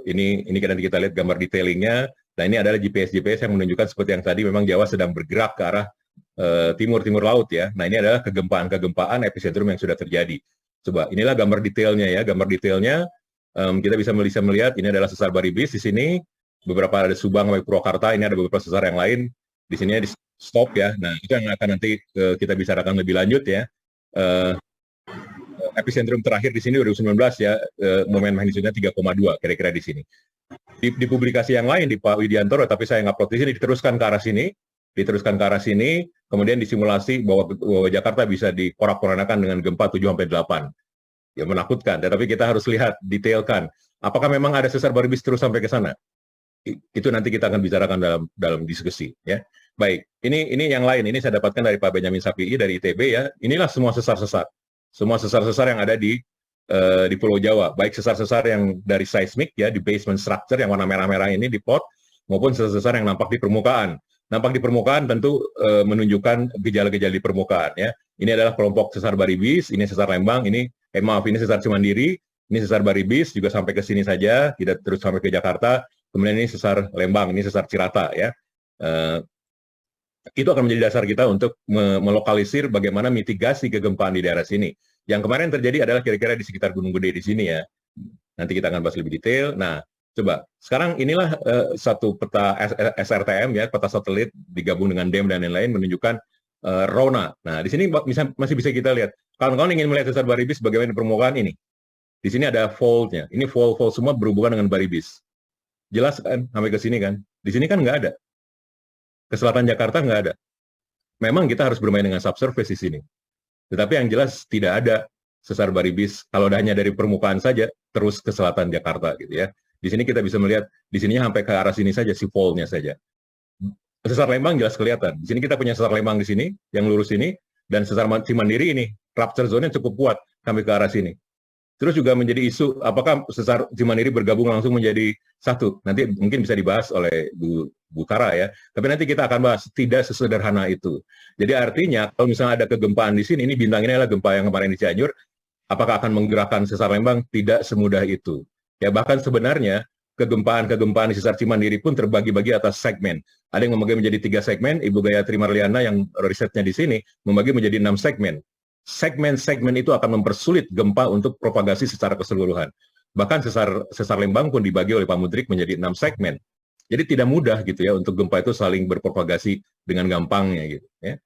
Ini nanti kita lihat gambar detailingnya. Nah ini adalah GPS yang menunjukkan seperti yang tadi, memang Jawa sedang bergerak ke arah timur laut ya. Nah ini adalah kegempaan epicentrum yang sudah terjadi. Coba inilah gambar detailnya ya, gambar detailnya kita bisa melihat ini adalah sesar Baribis di sini, beberapa ada Subang sampai Purwakarta, ini ada beberapa sesar yang lain di sini di stop ya. Nah itu yang akan nanti kita bicarakan lebih lanjut ya. Epicentrum terakhir di sini 2019 ya, momen magnitudenya 3,2 kira-kira di sini. Di publikasi yang lain di Pak Widiantoro, tapi saya nggak plot di sini, diteruskan ke arah sini, kemudian disimulasi bahwa Jakarta bisa dikorak-koranakan dengan gempa 7-8. Ya menakutkan, tetapi kita harus lihat, detailkan. Apakah memang ada sesar Baribis terus sampai ke sana? Itu nanti kita akan bicarakan dalam diskusi. Ya. Baik, ini yang lain, ini saya dapatkan dari Pak Benyamin Sapii dari ITB ya. Inilah semua sesar-sesar. Semua sesar-sesar yang ada di Pulau Jawa, baik sesar-sesar yang dari seismik ya, di basement structure yang warna merah-merah ini di plot, maupun sesar-sesar yang nampak di permukaan. Nampak di permukaan tentu menunjukkan gejala-gejala di permukaan ya. Ini adalah kelompok sesar Baribis, ini sesar Lembang, ini sesar Cimandiri, ini sesar Baribis juga sampai ke sini saja, tidak terus sampai ke Jakarta. Kemudian ini sesar Lembang, ini sesar Cirata ya. Itu akan menjadi dasar kita untuk melokalisir bagaimana mitigasi kegempaan di daerah sini. Yang kemarin terjadi adalah kira-kira di sekitar Gunung Gede di sini ya. Nanti kita akan bahas lebih detail. Nah, coba sekarang inilah satu peta SRTM ya, peta satelit digabung dengan DEM dan lain-lain menunjukkan Rona. Nah, di sini masih bisa kita lihat. Kawan-kawan ingin melihat sesar Baribis bagaimana di permukaan ini. Di sini ada fold-nya. Ini fold semua berhubungan dengan Baribis. Jelas kan sampai ke sini kan? Di sini kan nggak ada. Ke selatan Jakarta nggak ada. Memang kita harus bermain dengan subsurface di sini. Tetapi yang jelas tidak ada sesar Baribis kalau hanya dari permukaan saja terus ke selatan Jakarta gitu ya. Di sini kita bisa melihat di sininya sampai ke arah sini saja, si fold-nya saja. Sesar Lembang jelas kelihatan. Di sini kita punya sesar Lembang di sini yang lurus ini, dan sesar Cimandiri ini rupture zone-nya cukup kuat sampai ke arah sini. Terus juga menjadi isu apakah sesar Cimandiri bergabung langsung menjadi satu. Nanti mungkin bisa dibahas oleh Bu Kara ya. Tapi nanti kita akan bahas, tidak sesederhana itu. Jadi artinya kalau misalnya ada kegempaan di sini, ini bintang ini adalah gempa yang kemarin di Cianjur, apakah akan menggerakkan sesar Lembang? Tidak semudah itu. Ya bahkan sebenarnya kegempaan di sesar Cimandiri pun terbagi-bagi atas segmen. Ada yang membagi menjadi 3 segmen, Ibu Gayatri Marliana yang risetnya di sini membagi menjadi 6 segmen. Segmen-segmen itu akan mempersulit gempa untuk propagasi secara keseluruhan. Bahkan sesar Lembang pun dibagi oleh Pak Mudrik menjadi 6 segmen. Jadi tidak mudah gitu ya untuk gempa itu saling berpropagasi dengan gampangnya gitu ya.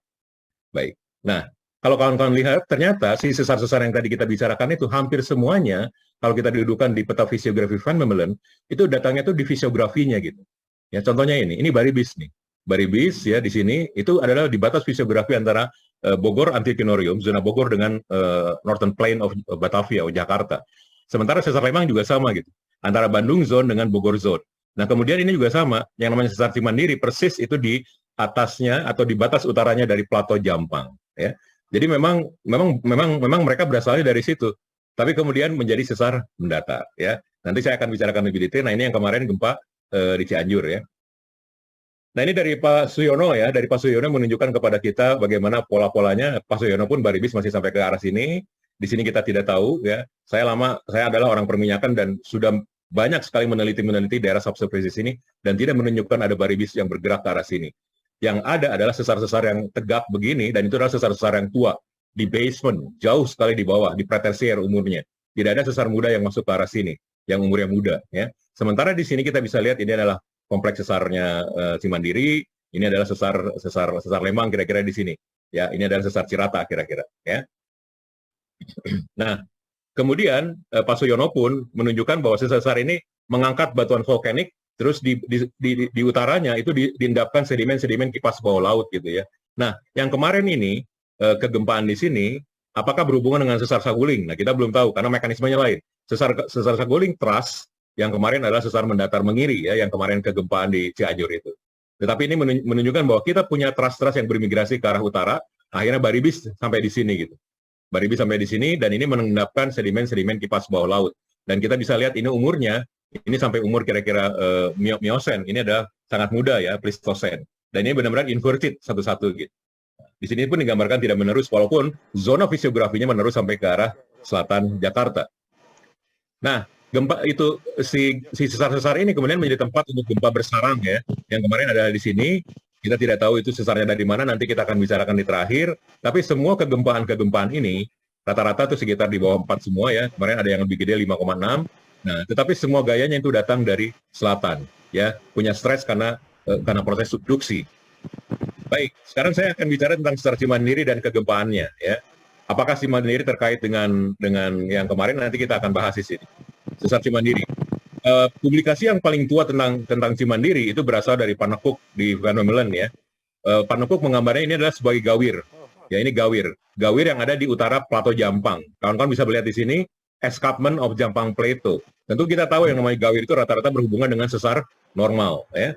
Baik. Nah, kalau kawan-kawan lihat ternyata si sesar-sesar yang tadi kita bicarakan itu hampir semuanya kalau kita dudukan di peta fisiografi Van Memelen itu datangnya tuh di fisiografinya gitu. Ya contohnya ini Baribis nih. Baribis ya di sini itu adalah di batas fisiografi antara Bogor Antikinorium, zona Bogor dengan Northern Plain of Batavia, Jakarta. Sementara sesar Lembang juga sama gitu, antara Bandung Zone dengan Bogor Zone. Nah, kemudian ini juga sama, yang namanya sesar Cimandiri persis itu di atasnya atau di batas utaranya dari Plato Jampang, ya. Jadi memang mereka berasalnya dari situ, tapi kemudian menjadi sesar mendatar, ya. Nanti saya akan bicarakan lebih detail. Nah, ini yang kemarin gempa di Cianjur, ya. Nah, ini dari Pak Suyono, ya. Dari Pak Suyono menunjukkan kepada kita bagaimana pola-polanya. Pak Suyono pun Baribis masih sampai ke arah sini. Di sini kita tidak tahu, ya. Saya adalah orang perminyakan dan sudah banyak sekali meneliti daerah subsurface sini dan tidak menunjukkan ada Baribis yang bergerak ke arah sini. Yang ada adalah sesar-sesar yang tegak begini, dan itu adalah sesar-sesar yang tua, di basement, jauh sekali di bawah, di pratersier umurnya. Tidak ada sesar muda yang masuk ke arah sini, yang umurnya muda. Ya. Sementara di sini kita bisa lihat ini adalah kompleks sesarnya Cimandiri, ini adalah sesar Lembang kira-kira di sini. Ya, ini adalah sesar Cirata kira-kira. Ya. Nah, kemudian Pak Suyono pun menunjukkan bahwa sesar ini mengangkat batuan vulkanik, terus di utaranya itu diendapkan sedimen-sedimen kipas bawah laut gitu ya. Nah, yang kemarin ini kegempaan di sini, apakah berhubungan dengan sesar Saguling? Nah, kita belum tahu karena mekanismenya lain. Sesar Saguling thrust yang kemarin adalah sesar mendatar mengiri ya, yang kemarin kegempaan di Cianjur itu. Tetapi ini menunjukkan bahwa kita punya thrust yang bermigrasi ke arah utara, akhirnya Baribis sampai di sini gitu. Baribis sampai di sini dan ini mengendapkan sedimen-sedimen kipas bawah laut. Dan kita bisa lihat ini umurnya, ini sampai umur kira-kira Miosen, ini adalah sangat muda ya, Pleistocene. Dan ini benar-benar inverted satu-satu gitu. Di sini pun digambarkan tidak menerus, walaupun zona fisiografinya menerus sampai ke arah selatan Jakarta. Nah, gempa itu, si sesar-sesar ini kemudian menjadi tempat untuk gempa bersarang ya, yang kemarin ada di sini. Kita tidak tahu itu sesarnya dari mana, nanti kita akan bicarakan di terakhir. Tapi semua kegempaan ini, rata-rata itu sekitar di bawah 4 semua ya. Kemarin ada yang lebih gede 5,6. Nah, tetapi semua gayanya itu datang dari selatan, ya. Punya stres karena proses subduksi. Baik, sekarang saya akan bicara tentang sesar Cimandiri dan kegempaannya, ya. Apakah Cimandiri terkait dengan yang kemarin, nanti kita akan bahas di sini. Sesar Cimandiri. Publikasi yang paling tua tentang Cimandiri itu berasal dari Panekuk di Van Memelen ya. Panekuk menggambarnya ini adalah sebagai gawir. Ya, ini gawir. Gawir yang ada di utara Plato Jampang. Kawan-kawan bisa melihat di sini escarpment of Jampang Plateau. Tentu kita tahu yang namanya gawir itu rata-rata berhubungan dengan sesar normal ya.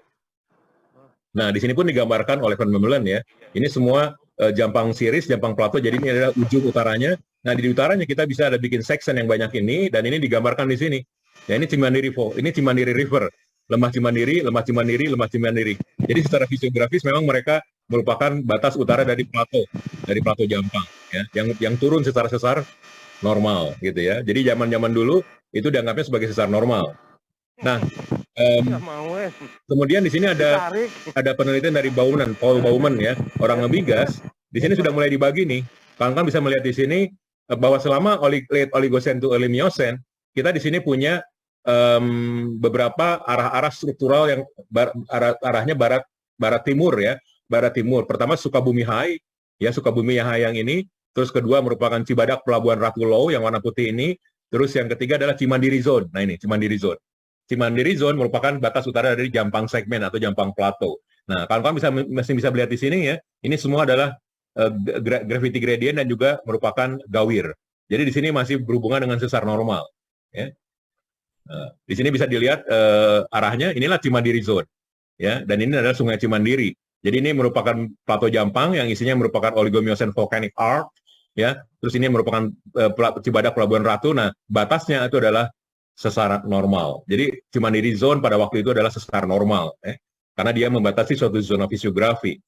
Nah, di sini pun digambarkan oleh Van Memelen ya. Ini semua Jampang series, Jampang Plateau, jadi ini adalah ujung utaranya. Nah, di utaranya kita bisa ada bikin section yang banyak ini, dan ini digambarkan di sini. Ya, ini Cimandiri Fall, ini Cimandiri River, Lembah Cimandiri, Lembah Cimandiri, Lembah Cimandiri. Jadi secara fisiografis memang mereka merupakan batas utara dari Plateau Jampang, ya, yang turun secara sesar normal, gitu ya. Jadi zaman dulu itu dianggapnya sebagai sesar normal. Nah, kemudian di sini ada penelitian dari Paul Baumann ya, orang ngebigas. Di sini sudah mulai dibagi nih. Kawan-kawan bisa melihat di sini bahwa selama late Oligocene to early Miocene, kita di sini punya beberapa arah-arah struktural yang arahnya barat timur ya, barat timur. Pertama Sukabumi High, ya Sukabumi High yang ini. Terus kedua merupakan Cibadak Pelabuhan Ratu Low yang warna putih ini. Terus yang ketiga adalah Cimandiri Zone. Nah ini Cimandiri Zone. Cimandiri Zone merupakan batas utara dari Jampang Segmen atau Jampang Plateau. Nah kawan-kawan masih bisa melihat di sini ya. Ini semua adalah gravity gradient dan juga merupakan gawir. Jadi di sini masih berhubungan dengan sesar normal. Ya. Di sini bisa dilihat arahnya, inilah Cimandiri Zone, ya, dan ini adalah Sungai Cimandiri. Jadi ini merupakan Plato Jampang yang isinya merupakan Oligocene Volcanic Arc, ya. Terus ini merupakan Cibadak Pelabuhan Ratu. Nah, batasnya itu adalah sesar normal. Jadi Cimandiri Zone pada waktu itu adalah sesar normal, karena dia membatasi suatu zona fisiografi.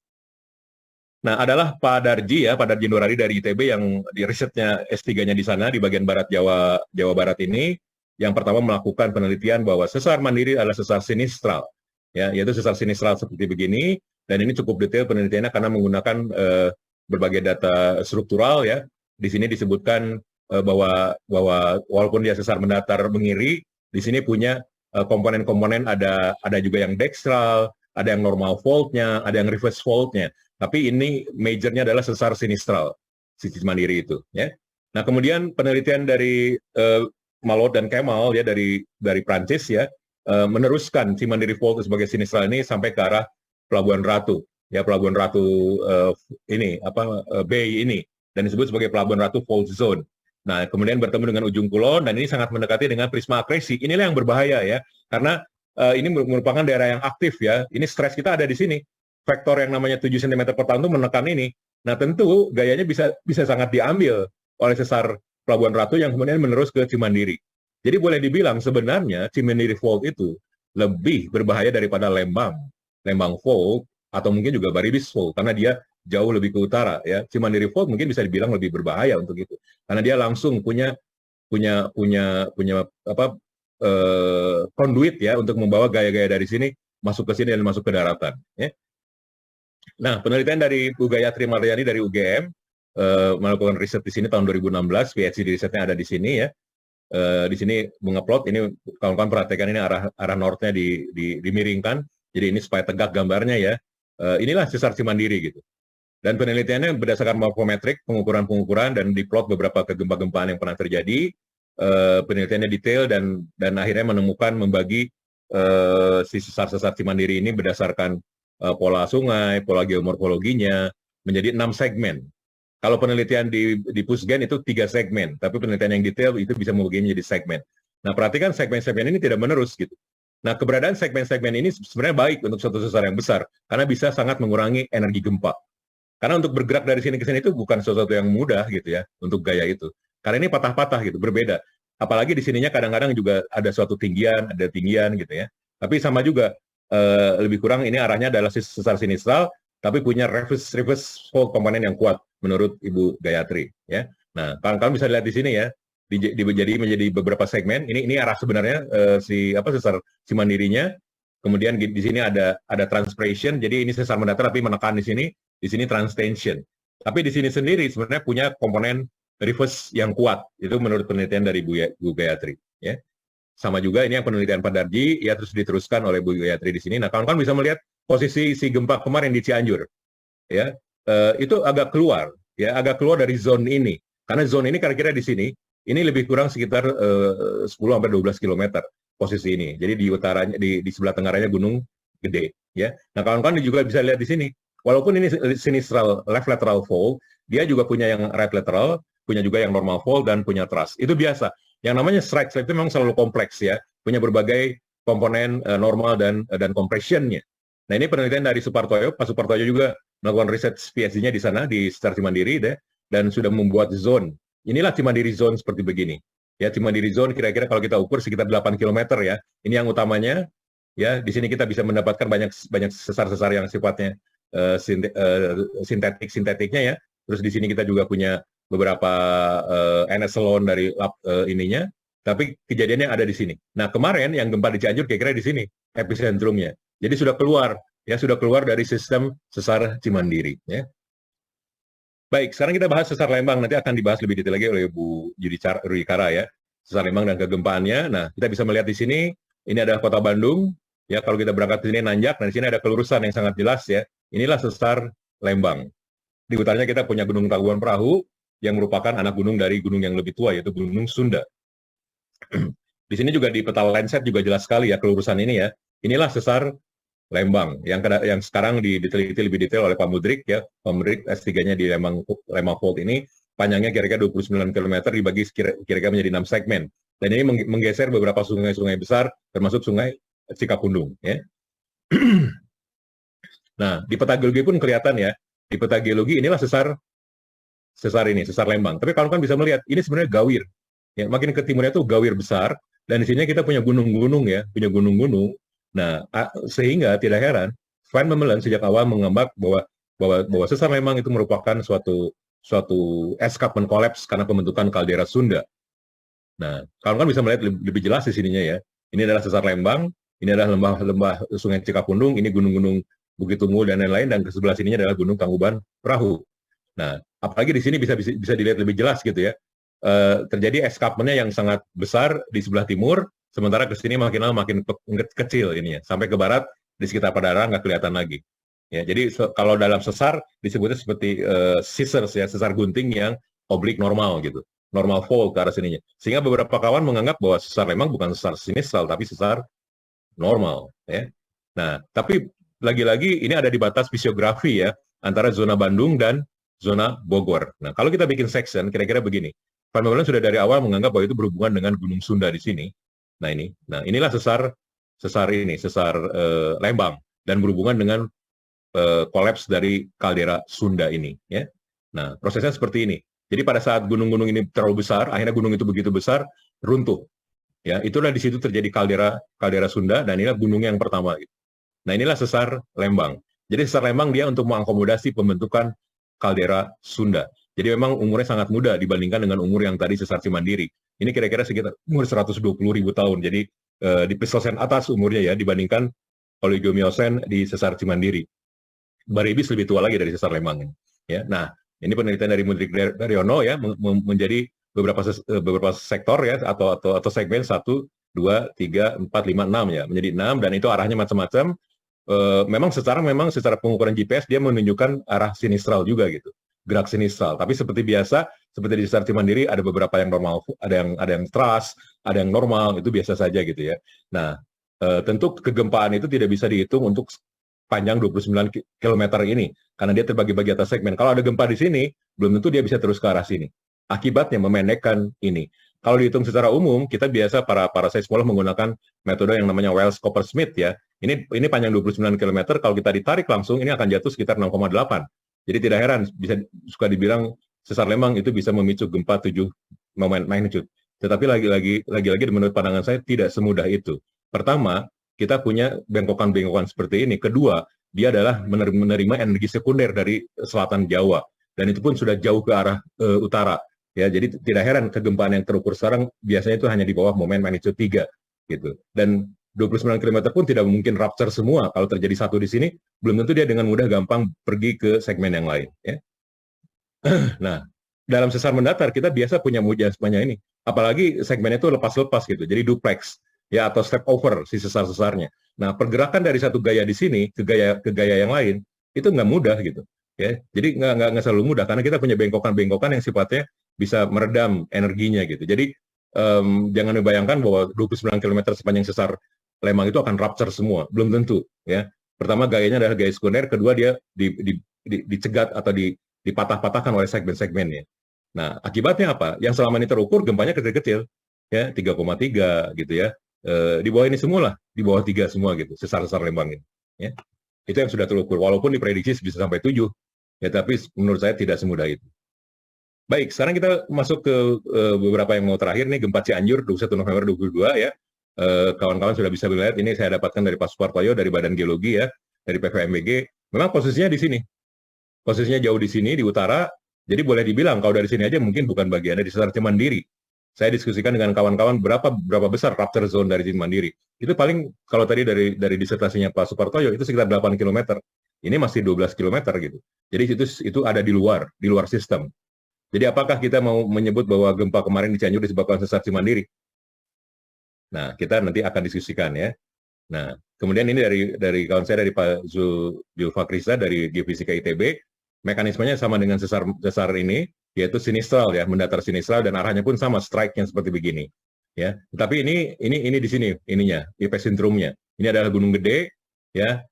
Nah, adalah Pak Darji ya, Pak Darji Nurari dari ITB yang di risetnya S3-nya di sana di bagian barat Jawa Barat ini. Yang pertama melakukan penelitian bahwa sesar Mandiri adalah sesar sinistral, ya, yaitu sesar sinistral seperti begini, dan ini cukup detail penelitiannya karena menggunakan berbagai data struktural, ya. Di sini disebutkan bahwa walaupun dia sesar mendatar mengiri, di sini punya komponen-komponen ada juga yang dextral, ada yang normal fault-nya, ada yang reverse fault-nya. Tapi ini majornya adalah sesar sinistral, sisi Mandiri itu, ya. Nah kemudian penelitian dari Malot dan Kemal ya dari Prancis ya meneruskan Cimandiri Fault sebagai sinistral ini sampai ke arah Pelabuhan Ratu ya, Pelabuhan Ratu Bay ini, dan disebut sebagai Pelabuhan Ratu Fault Zone. Nah kemudian bertemu dengan ujung kulon dan ini sangat mendekati dengan prisma akresi. Inilah yang berbahaya ya, karena ini merupakan daerah yang aktif ya. Ini stres kita ada di sini. Vektor yang namanya 7 cm per tahun itu menekan ini. Nah tentu gayanya bisa sangat diambil oleh sesar Pelabuhan Ratu yang kemudian menerus ke Cimandiri. Jadi boleh dibilang sebenarnya Cimandiri Fault itu lebih berbahaya daripada Lembang Fault atau mungkin juga Baribis Fault karena dia jauh lebih ke utara ya. Cimandiri Fault mungkin bisa dibilang lebih berbahaya untuk itu karena dia langsung punya conduit ya untuk membawa gaya-gaya dari sini masuk ke sini dan masuk ke daratan ya. Nah, penelitian dari Bu Gayatri Maryani dari UGM melakukan riset di sini tahun 2016, PhD risetnya ada di sini ya. Di sini mengeplot ini kawan-kawan perhatikan ini arah northnya dimiringkan. Jadi ini supaya tegak gambarnya ya. Inilah sesar Cimandiri gitu. Dan penelitiannya berdasarkan morfometrik, pengukuran dan diplot beberapa kegempa-gempaan yang pernah terjadi. Penelitiannya detail dan akhirnya menemukan membagi si sesar-sesar Cimandiri ini berdasarkan pola sungai, pola geomorfologinya menjadi 6 segmen. Kalau penelitian di Pusgen itu 3 segmen, tapi penelitian yang detail itu bisa membaginya menjadi segmen. Nah, perhatikan segmen-segmen ini tidak menerus gitu. Nah, keberadaan segmen-segmen ini sebenarnya baik untuk suatu sesar yang besar karena bisa sangat mengurangi energi gempa. Karena untuk bergerak dari sini ke sini itu bukan sesuatu yang mudah gitu ya untuk gaya itu. Karena ini patah-patah gitu, berbeda. Apalagi di sininya kadang-kadang juga ada suatu tinggian gitu ya. Tapi sama juga lebih kurang ini arahnya adalah sesar sinistral tapi punya reverse fault komponen yang kuat menurut Ibu Gayatri ya. Nah, kawan-kawan bisa lihat di sini ya. Menjadi beberapa segmen. Ini arah sebenarnya sesar Cimandirinya. Kemudian di sini ada transpiration. Jadi ini sesar mendatar tapi menekan di sini transtension. Tapi di sini sendiri sebenarnya punya komponen reverse yang kuat. Itu menurut penelitian dari Bu Gayatri ya. Sama juga ini yang penelitian Padarji ya terus diteruskan oleh Bu Gayatri di sini. Nah, kawan-kawan bisa melihat posisi si gempa kemarin di Cianjur. Ya. Itu agak keluar dari zone ini. Karena zone ini kira-kira di sini ini lebih kurang sekitar 10 sampai 12 km posisi ini. Jadi di utaranya di sebelah tengaranya Gunung Gede ya. Nah, kawan-kawan juga bisa lihat di sini. Walaupun ini sinistral left lateral fault, dia juga punya yang right lateral, punya juga yang normal fault dan punya thrust. Itu biasa. Yang namanya strike slip itu memang selalu kompleks ya, punya berbagai komponen normal dan compression-nya. Nah, ini penelitian dari Supartoyo, Pak Supartoyo juga melakukan riset PhD-nya di sana di sesar Cimandiri deh, dan sudah membuat zone. Inilah Cimandiri zone seperti begini. Ya, Cimandiri zone kira-kira kalau kita ukur sekitar 8 km ya. Ini yang utamanya ya, di sini kita bisa mendapatkan banyak sesar-sesar yang sifatnya sintetiknya ya. Terus di sini kita juga punya beberapa NS-Salon dari ininya, tapi kejadiannya ada di sini. Nah, kemarin yang gempa di Cianjur kira-kira di sini epicentrumnya. Jadi sudah keluar dari sistem sesar Cimandiri ya. Baik, sekarang kita bahas sesar Lembang, nanti akan dibahas lebih detail lagi oleh Bu Yudikara ya. Sesar Lembang dan kegempaannya. Nah, kita bisa melihat di sini ini adalah Kota Bandung ya. Kalau kita berangkat di sini nanjak, nah di sini ada kelurusan yang sangat jelas ya. Inilah sesar Lembang. Di utaranya kita punya Gunung Tangkuban Perahu yang merupakan anak gunung dari gunung yang lebih tua, yaitu Gunung Sunda. Di sini juga di peta Landsat juga jelas sekali ya kelurusan ini ya. Inilah sesar Lembang yang sekarang diteliti lebih detail oleh Pak Mudrik ya. Pak Mudrik S3-nya di Lembang Fault ini panjangnya kira-kira 29 km dibagi kira-kira menjadi 6 segmen. Dan ini menggeser beberapa sungai-sungai besar termasuk Sungai Cikapundung ya. Nah, di peta geologi pun kelihatan ya. Di peta geologi inilah sesar Lembang. Tapi kalau kan bisa melihat ini sebenarnya gawir. Ya, makin ke timurnya itu gawir besar dan di sini kita punya gunung-gunung ya, punya gunung-gunung. Nah, sehingga tidak heran Van Memelen sejak awal menganggap bahwa sesar Lembang itu merupakan suatu escarpment collapse karena pembentukan kaldera Sunda. Nah, kalau kan bisa melihat lebih jelas di sininya ya. Ini adalah sesar Lembang, ini adalah lembah Sungai Cikapundung, ini gunung-gunung Bukit Tunggul dan lain-lain, dan ke sebelah sininya adalah Gunung Tangkuban Perahu. Nah, apalagi di sini bisa dilihat lebih jelas gitu ya. Terjadi escarpment-nya yang sangat besar di sebelah timur, sementara ke sini makin lama makin kecil ininya. Sampai ke barat di sekitar Padara nggak kelihatan lagi. Ya, jadi kalau dalam sesar disebutnya seperti scissors ya, sesar gunting yang oblik normal gitu. Normal fold ke arah sininya. Sehingga beberapa kawan menganggap bahwa sesar Lembang bukan sesar sinistral tapi sesar normal ya. Nah, tapi lagi-lagi ini ada di batas fisiografi ya antara zona Bandung dan zona Bogor. Nah, kalau kita bikin section kira-kira begini. Van Memelen sudah dari awal menganggap bahwa itu berhubungan dengan Gunung Sunda di sini. Nah, inilah sesar sesar Lembang dan berhubungan dengan kolaps dari kaldera Sunda ini. Ya. Nah, prosesnya seperti ini. Jadi pada saat gunung-gunung ini terlalu besar, akhirnya gunung itu begitu besar, runtuh. Ya, itulah di situ terjadi kaldera Sunda dan inilah gunung yang pertama. Nah, inilah sesar Lembang. Jadi sesar Lembang dia untuk mengakomodasi pembentukan kaldera Sunda. Jadi memang umurnya sangat muda dibandingkan dengan umur yang tadi sesar Cimandiri. Ini kira-kira sekitar umur 120.000 tahun. Jadi di Pleistocene atas umurnya ya dibandingkan Oligocene di sesar Cimandiri. Baribis lebih tua lagi dari sesar Lembang. Ya, nah ini penelitian dari Mudrik Daryono ya menjadi beberapa sektor ya atau segmen 1, 2, 3, 4, 5, 6 ya menjadi 6 dan itu arahnya macam-macam. Memang secara pengukuran GPS dia menunjukkan arah sinistral juga gitu, gerak sinistral. Tapi seperti biasa, seperti di sesar Cimandiri ada beberapa yang normal, ada yang thrust, ada yang normal, itu biasa saja gitu ya. Nah, tentu kegempaan itu tidak bisa dihitung untuk panjang 29 km ini karena dia terbagi-bagi atas segmen. Kalau ada gempa di sini, belum tentu dia bisa terus ke arah sini. Akibatnya memendekkan ini. Kalau dihitung secara umum, kita biasa para seismolog menggunakan metode yang namanya Wells-Coppersmith ya. Ini panjang 29 km, kalau kita ditarik langsung ini akan jatuh sekitar 6,8. Jadi tidak heran bisa suka dibilang sesar Lembang itu bisa memicu gempa 7 magnitude. Tetapi lagi-lagi menurut pandangan saya tidak semudah itu. Pertama, kita punya bengkokan-bengkokan seperti ini. Kedua, dia adalah menerima energi sekunder dari selatan Jawa. Dan itu pun sudah jauh ke arah utara. Ya, jadi tidak heran kegempaan yang terukur sekarang biasanya itu hanya di bawah momen magnitude 3. Gitu. Dan 29 km pun tidak mungkin rupture semua. Kalau terjadi satu di sini, belum tentu dia dengan mudah gampang pergi ke segmen yang lain. Ya. Nah, dalam sesar mendatar kita biasa punya muja sepanjang ini. Apalagi segmennya itu lepas-lepas gitu. Jadi duplex. Ya, atau step over si sesar-sesarnya. Nah, pergerakan dari satu gaya di sini ke gaya yang lain itu nggak mudah gitu. Ya, jadi nggak selalu mudah karena kita punya bengkokan-bengkokan yang sifatnya bisa meredam energinya gitu. Jadi jangan dibayangkan bahwa 29 km sepanjang sesar Lembang itu akan rupture semua, belum tentu. Ya, pertama gayanya adalah gaya sekunder, kedua dia dicegat atau dipatah-patahkan oleh segmen-segmennya. Nah, akibatnya apa? Yang selama ini terukur gempanya kecil-kecil, ya 3,3 gitu ya. Di bawah ini semua lah, di bawah 3 semua gitu, sesar-sesar Lembang ini. Ya. Itu yang sudah terukur, walaupun diprediksi bisa sampai 7, ya tapi menurut saya tidak semudah itu. Baik, sekarang kita masuk ke beberapa yang mau terakhir nih, gempa Cianjur 21 November 2022 ya. Kawan-kawan sudah bisa melihat, ini saya dapatkan dari Pak Supartoyo, dari Badan Geologi ya, dari PVMBG. Memang posisinya di sini. Posisinya jauh di sini, di utara, jadi boleh dibilang kalau dari sini aja mungkin bukan bagian dari sesar Cimandiri. Saya diskusikan dengan kawan-kawan berapa besar rupture zone dari Cimandiri. Itu paling kalau tadi dari disertasinya Pak Supartoyo itu sekitar 8 km. Ini masih 12 km gitu. Jadi itu ada di luar sistem. Jadi apakah kita mau menyebut bahwa gempa kemarin di Cianjur disebabkan sesar Cimandiri? Nah, kita nanti akan diskusikan ya. Nah, kemudian ini dari kawan saya dari Pak Zulfakrisa dari Geofisika ITB, mekanismenya sama dengan sesar ini, yaitu sinistral ya, mendatar sinistral dan arahnya pun sama, strike-nya seperti begini. Ya, tapi ini di sini ininya, epicentrum-nya. Ini adalah Gunung Gede, ya.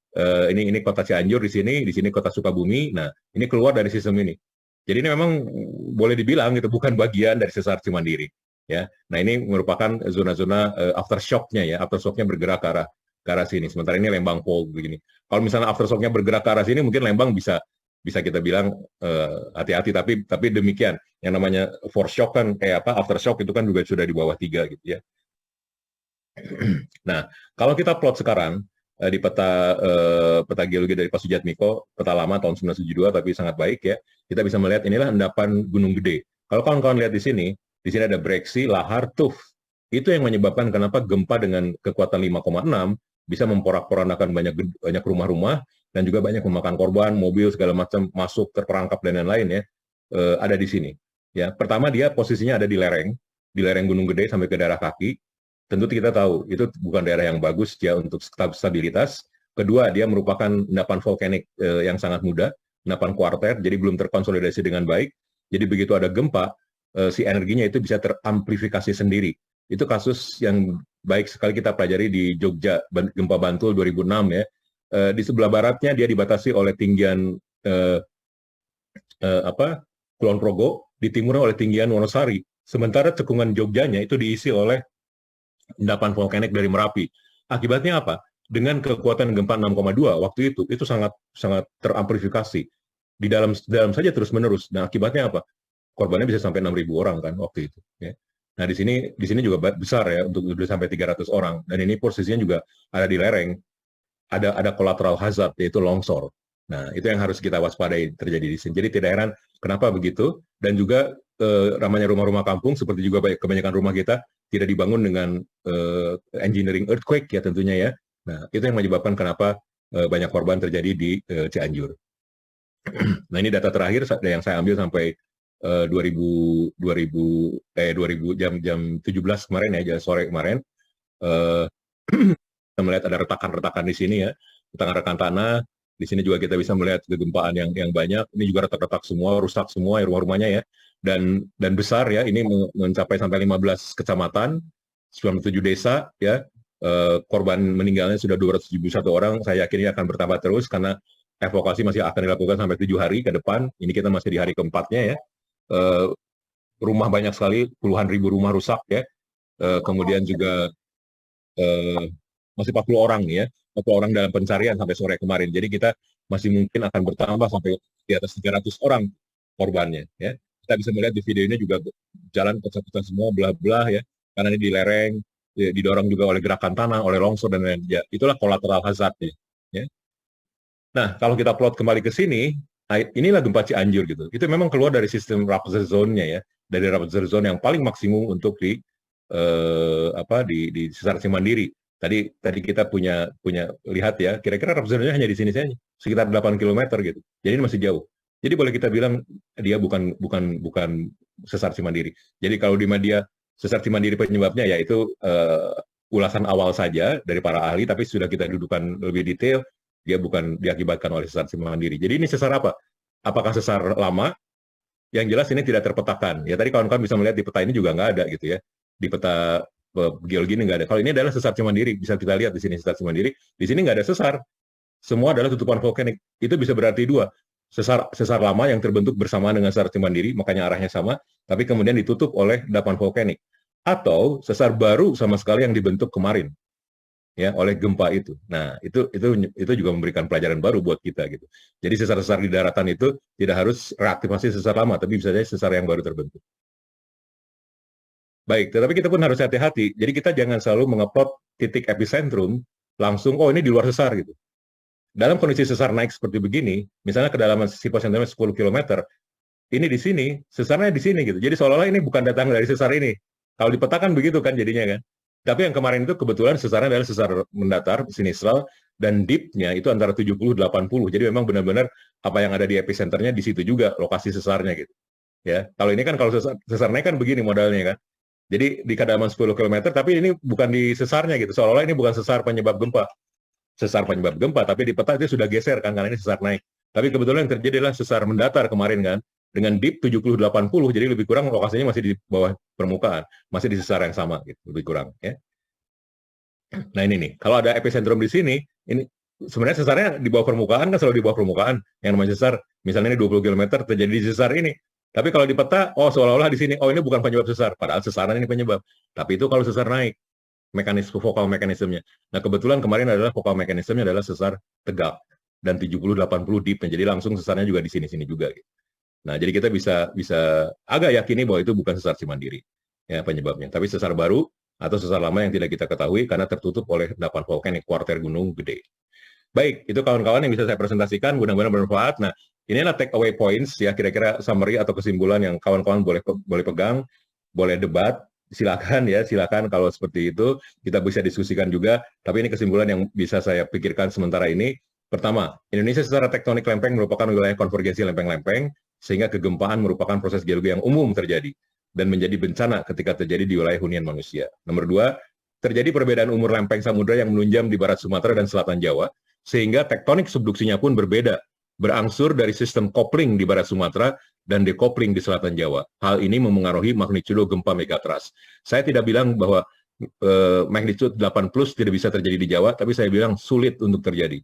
Ini kota Cianjur di sini kota Sukabumi. Nah, ini keluar dari sistem ini. Jadi ini memang boleh dibilang itu bukan bagian dari sesar Cimandiri. Ya, nah ini merupakan zona-zona aftershock-nya ya, aftershock-nya bergerak ke arah sini. Sementara ini Lembang Fault begini. Kalau misalnya aftershock-nya bergerak ke arah sini, mungkin Lembang bisa kita bilang hati-hati, tapi demikian. Yang namanya foreshock kan kayak apa, aftershock itu kan juga sudah di bawah 3 gitu ya. Nah, kalau kita plot sekarang di peta geologi dari Pak Sujatmiko, peta lama tahun 1972 tapi sangat baik ya, kita bisa melihat inilah endapan Gunung Gede. Kalau kawan-kawan lihat di sini ada breksi, lahar, tuf. Itu yang menyebabkan kenapa gempa dengan kekuatan 5,6 bisa memporak-porandakan banyak rumah-rumah dan juga banyak memakan korban, mobil segala macam masuk terperangkap dan lain-lain ya, ada di sini. Ya, pertama dia posisinya ada di lereng Gunung Gede sampai ke daerah kaki. Tentu kita tahu itu bukan daerah yang bagus ya untuk stabilitas. Kedua, dia merupakan endapan volkanik yang sangat muda, endapan kuarter, jadi belum terkonsolidasi dengan baik. Jadi begitu ada gempa, si energinya itu bisa teramplifikasi sendiri. Itu kasus yang baik sekali kita pelajari di Jogja, gempa Bantul 2006 ya. Di sebelah baratnya dia dibatasi oleh tinggian Kulon Progo, di timurnya oleh tinggian Wonosari. Sementara cekungan Jogjanya itu diisi oleh endapan volkanik dari Merapi. Akibatnya apa? Dengan kekuatan gempa 6,2 waktu itu sangat sangat teramplifikasi di dalam saja terus-menerus. Nah, akibatnya apa? Korbannya bisa sampai 6.000 orang kan waktu itu. Ya. Nah, di sini juga besar ya untuk sampai 300 orang. Dan ini posisinya juga ada di lereng. Ada collateral hazard yaitu longsor. Nah, itu yang harus kita waspadai terjadi di sini. Jadi tidak heran kenapa begitu. Dan juga ramanya rumah-rumah kampung seperti juga kebanyakan rumah kita tidak dibangun dengan engineering earthquake ya tentunya ya. Nah, itu yang menyebabkan kenapa banyak korban terjadi di Cianjur. Nah, ini data terakhir yang saya ambil sampai 2000 jam 17 kemarin ya, jam sore kemarin. Kita melihat ada retakan-retakan di sini ya, retakan-retakan tanah. Di sini juga kita bisa melihat kegempaan yang banyak. Ini juga retak-retak semua, rusak semua ya rumah-rumahnya ya. Dan besar ya, ini mencapai sampai 15 kecamatan, 97 desa ya. Korban meninggalnya sudah 271 orang. Saya yakin ini akan bertambah terus karena evakuasi masih akan dilakukan sampai 7 hari ke depan. Ini kita masih di hari keempatnya ya. Rumah banyak sekali, puluhan ribu rumah rusak ya. Kemudian juga masih 40 orang ya, 40 orang dalam pencarian sampai sore kemarin. Jadi kita masih mungkin akan bertambah sampai di atas 300 orang korbannya ya. Kita bisa melihat di video ini juga jalan pecah-pecah semua, belah-belah ya, karena ini di lereng, didorong juga oleh gerakan tanah, oleh longsor dan lain-lain. Ya, itulah collateral hazard ya. Nah, kalau kita plot kembali ke sini, inilah gempa Cianjur gitu. Itu memang keluar dari sistem rupture zone-nya ya, dari rupture zone yang paling maksimum untuk di sesar Cimandiri. Tadi kita punya lihat ya, kira-kira rupture zone-nya hanya di sini saja, sekitar 8 km gitu. Jadi ini masih jauh. Jadi boleh kita bilang dia bukan sesar Cimandiri. Jadi kalau di media sesar Cimandiri penyebabnya yaitu ulasan awal saja dari para ahli, tapi sudah kita dudukan lebih detail, dia bukan diakibatkan oleh sesar Cimandiri. Jadi ini sesar apa? Apakah sesar lama? Yang jelas ini tidak terpetakan. Ya tadi kawan-kawan bisa melihat di peta ini juga nggak ada gitu ya. Di peta geologi ini nggak ada. Kalau ini adalah sesar Cimandiri, bisa kita lihat di sini sesar Cimandiri. Di sini nggak ada sesar. Semua adalah tutupan vulkanik. Itu bisa berarti dua. Sesar lama yang terbentuk bersamaan dengan sesar Cimandiri, makanya arahnya sama, tapi kemudian ditutup oleh endapan vulkanik. Atau sesar baru sama sekali yang dibentuk kemarin, ya, oleh gempa itu. Nah, itu juga memberikan pelajaran baru buat kita gitu. Jadi sesar-sesar di daratan itu tidak harus reaktivasi sesar lama, tapi bisa saja sesar yang baru terbentuk. Baik, tetapi kita pun harus hati-hati. Jadi kita jangan selalu mengeplot titik epicentrum langsung, oh ini di luar sesar gitu. Dalam kondisi sesar naik seperti begini, misalnya kedalaman hiposentrum 10 km, ini di sini, sesarnya di sini gitu. Jadi seolah-olah ini bukan datang dari sesar ini. Kalau dipetakan begitu kan jadinya kan. Tapi yang kemarin itu kebetulan sesarnya adalah sesar mendatar, sinistral, dan deep-nya itu antara 70-80. Jadi memang benar-benar apa yang ada di epicenternya di situ juga lokasi sesarnya gitu. Ya, kalau ini kan kalau sesar naik kan begini modalnya kan. Jadi di kedalaman 10 km, tapi ini bukan di sesarnya gitu. Seolah-olah ini bukan sesar penyebab gempa. Sesar penyebab gempa, tapi di peta itu sudah geser kan, karena ini sesar naik. Tapi kebetulan yang terjadi adalah sesar mendatar kemarin kan, dengan deep 70-80, jadi lebih kurang lokasinya masih di bawah permukaan, masih di sesar yang sama, gitu, lebih kurang. Ya. Nah ini nih, kalau ada epicentrum di sini, ini sebenarnya sesarnya di bawah permukaan kan selalu di bawah permukaan, yang namanya sesar, misalnya ini 20 km terjadi di sesar ini. Tapi kalau di peta, oh seolah-olah di sini, oh ini bukan penyebab sesar, padahal sesaran ini penyebab. Tapi itu kalau sesar naik, mekanisme vokal mekanismenya. Nah, kebetulan kemarin adalah vokal mekanismenya adalah sesar tegak dan 70-80 deep. Jadi langsung sesarnya juga di sini-sini juga. Gitu. Nah, jadi kita bisa agak yakini bahwa itu bukan sesar Cimandiri ya penyebabnya, tapi sesar baru atau sesar lama yang tidak kita ketahui karena tertutup oleh endapan vulkanik kuarter gunung gede. Baik, itu kawan-kawan yang bisa saya presentasikan, mudah-mudahan bermanfaat. Nah, inilah take away points ya, kira-kira summary atau kesimpulan yang kawan-kawan boleh pegang, boleh debat. Silakan ya, silakan kalau seperti itu kita bisa diskusikan juga. Tapi ini kesimpulan yang bisa saya pikirkan sementara ini. Pertama, Indonesia secara tektonik lempeng merupakan wilayah konvergensi lempeng-lempeng, sehingga kegempaan merupakan proses geologi yang umum terjadi dan menjadi bencana ketika terjadi di wilayah hunian manusia. Nomor dua, terjadi perbedaan umur lempeng samudra yang menunjam di barat Sumatera dan selatan Jawa, sehingga tektonik subduksinya pun berbeda, berangsur dari sistem kopling di barat Sumatera dan decoupling di selatan Jawa. Hal ini memengaruhi magnitudo gempa megatrust. Saya tidak bilang bahwa magnitudo 8+ tidak bisa terjadi di Jawa, tapi saya bilang sulit untuk terjadi.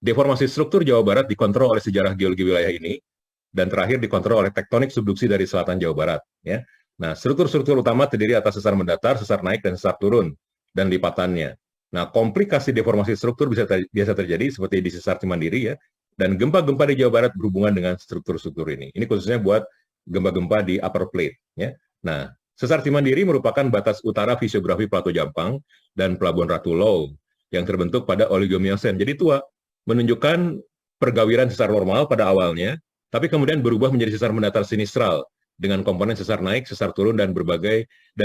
Deformasi struktur Jawa Barat dikontrol oleh sejarah geologi wilayah ini, dan terakhir dikontrol oleh tektonik subduksi dari selatan Jawa Barat. Ya. Nah, struktur-struktur utama terdiri atas sesar mendatar, sesar naik, dan sesar turun, dan lipatannya. Nah, komplikasi deformasi struktur biasa terjadi seperti di sesar Cimandiri ya, dan gempa-gempa di Jawa Barat berhubungan dengan struktur-struktur ini. Ini khususnya buat gempa-gempa di upper plate ya. Nah, sesar Cimandiri merupakan batas utara fisiografi Plato Jampang dan Pelabuhan Ratu Low yang terbentuk pada Oligocene. Jadi tua, menunjukkan pergawiran sesar normal pada awalnya, tapi kemudian berubah menjadi sesar mendatar sinistral dengan komponen sesar naik, sesar turun dan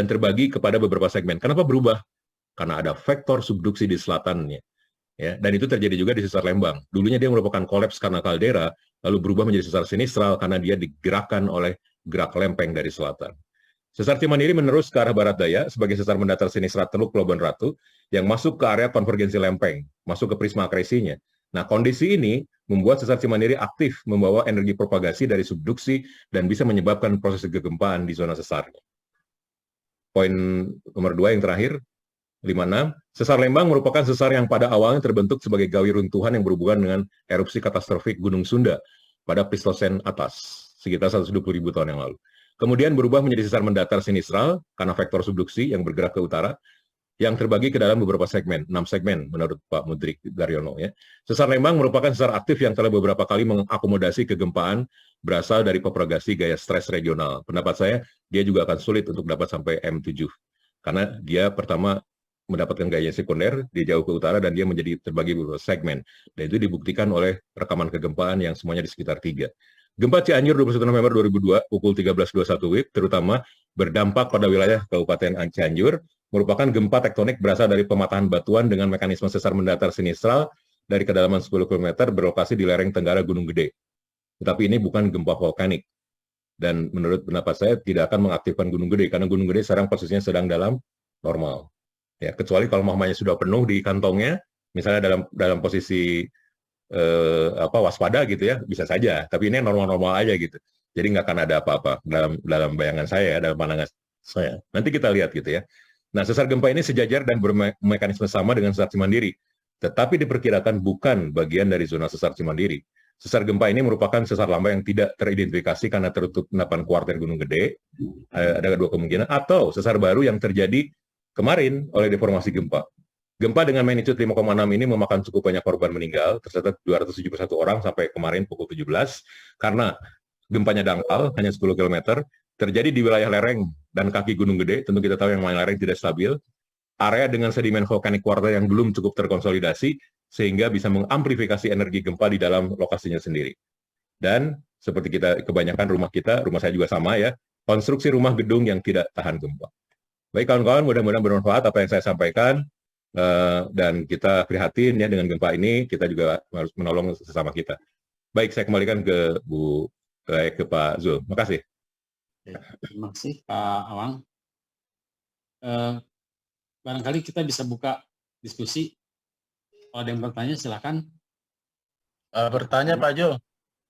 terbagi kepada beberapa segmen. Kenapa berubah? Karena ada vektor subduksi di selatannya. Ya, dan itu terjadi juga di sesar Lembang. Dulunya dia merupakan kolaps karena kaldera, lalu berubah menjadi sesar sinistral karena dia digerakkan oleh gerak lempeng dari selatan. Sesar Cimandiri menerus ke arah barat daya sebagai sesar mendatar sinistral Teluk Pelabuhan Ratu yang masuk ke area konvergensi lempeng, masuk ke prisma akresinya. Nah, kondisi ini membuat sesar Cimandiri aktif membawa energi propagasi dari subduksi dan bisa menyebabkan proses kegempaan di zona sesarnya. Poin nomor 2 yang terakhir, 56, sesar Lembang merupakan sesar yang pada awalnya terbentuk sebagai gawi runtuhan yang berhubungan dengan erupsi katastrofik Gunung Sunda pada Pleistocene atas, sekitar 120.000 tahun yang lalu. Kemudian berubah menjadi sesar mendatar sinistral karena vektor subduksi yang bergerak ke utara, yang terbagi ke dalam beberapa segmen, 6 segmen menurut Pak Mudrik Daryono. Ya. Sesar Lembang merupakan sesar aktif yang telah beberapa kali mengakomodasi kegempaan berasal dari propagasi gaya stres regional. Pendapat saya, dia juga akan sulit untuk dapat sampai M7, karena dia pertama mendapatkan gaya sekunder, dia jauh ke utara dan dia menjadi terbagi beberapa segmen. Dan itu dibuktikan oleh rekaman kegempaan yang semuanya di sekitar 3. Gempa Cianjur 21 November 2002 pukul 13.21 WIB terutama berdampak pada wilayah Kabupaten Cianjur, merupakan gempa tektonik berasal dari pematahan batuan dengan mekanisme sesar mendatar sinistral dari kedalaman 10 km berlokasi di lereng tenggara Gunung Gede. Tetapi ini bukan gempa vulkanik. Dan menurut pendapat saya tidak akan mengaktifkan Gunung Gede karena Gunung Gede sekarang posisinya sedang dalam normal. Ya, kecuali kalau magmanya sudah penuh di kantongnya, misalnya dalam posisi waspada gitu ya, bisa saja. Tapi ini normal-normal aja gitu. Jadi nggak akan ada apa-apa dalam bayangan saya, dalam pandangan saya. Nanti kita lihat gitu ya. Nah, sesar gempa ini sejajar dan bermekanisme sama dengan sesar Cimandiri, tetapi diperkirakan bukan bagian dari zona sesar Cimandiri. Sesar gempa ini merupakan sesar lamba yang tidak teridentifikasi karena tertutup endapan kuarter Gunung Gede. Ada 2 kemungkinan, atau sesar baru yang terjadi kemarin oleh deformasi gempa. Gempa dengan magnitude 5,6 ini memakan cukup banyak korban meninggal, tercatat 271 orang sampai kemarin pukul 17, karena gempanya dangkal, hanya 10 km, terjadi di wilayah lereng dan kaki Gunung Gede. Tentu kita tahu yang lereng tidak stabil, area dengan sedimen vulkanik kuarter yang belum cukup terkonsolidasi, sehingga bisa mengamplifikasi energi gempa di dalam lokasinya sendiri. Dan seperti kita kebanyakan rumah saya juga sama ya, konstruksi rumah gedung yang tidak tahan gempa. Baik kawan-kawan, mudah-mudahan bermanfaat apa yang saya sampaikan, dan kita prihatin ya dengan gempa ini, kita juga harus menolong sesama kita. Baik, saya kembalikan ke Pak Zul. Terima kasih. Terima kasih Pak Awang. Barangkali kita bisa buka diskusi. Kalau ada yang bertanya silakan. Bertanya Pak Jo.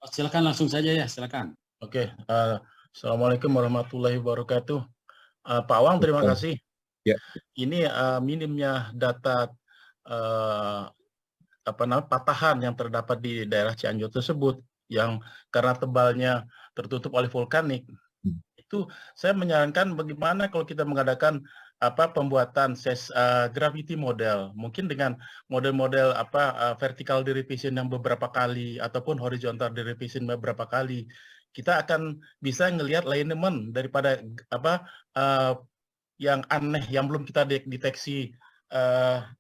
Silakan langsung saja ya, silakan. Oke, Assalamualaikum warahmatullahi wabarakatuh. Pak Awang, terima kasih. Ya. Ini minimnya data patahan yang terdapat di daerah Cianjur tersebut, yang karena tebalnya tertutup oleh vulkanik, itu saya menyarankan bagaimana kalau kita mengadakan pembuatan gravity model, mungkin dengan model-model vertical derivation yang beberapa kali ataupun horizontal derivation beberapa kali, kita akan bisa ngelihat lineament daripada yang aneh yang belum kita deteksi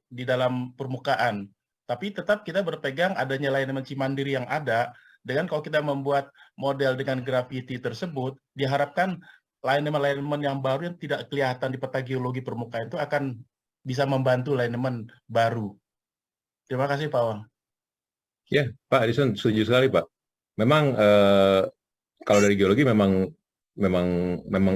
di dalam permukaan. Tapi tetap kita berpegang adanya lineament Cimandiri yang ada, dengan kalau kita membuat model dengan gravity tersebut, diharapkan lineament yang baru yang tidak kelihatan di peta geologi permukaan itu akan bisa membantu lineament baru. Terima kasih Pak Awang. Ya, Pak Adison, setuju sekali Pak. Memang kalau dari geologi memang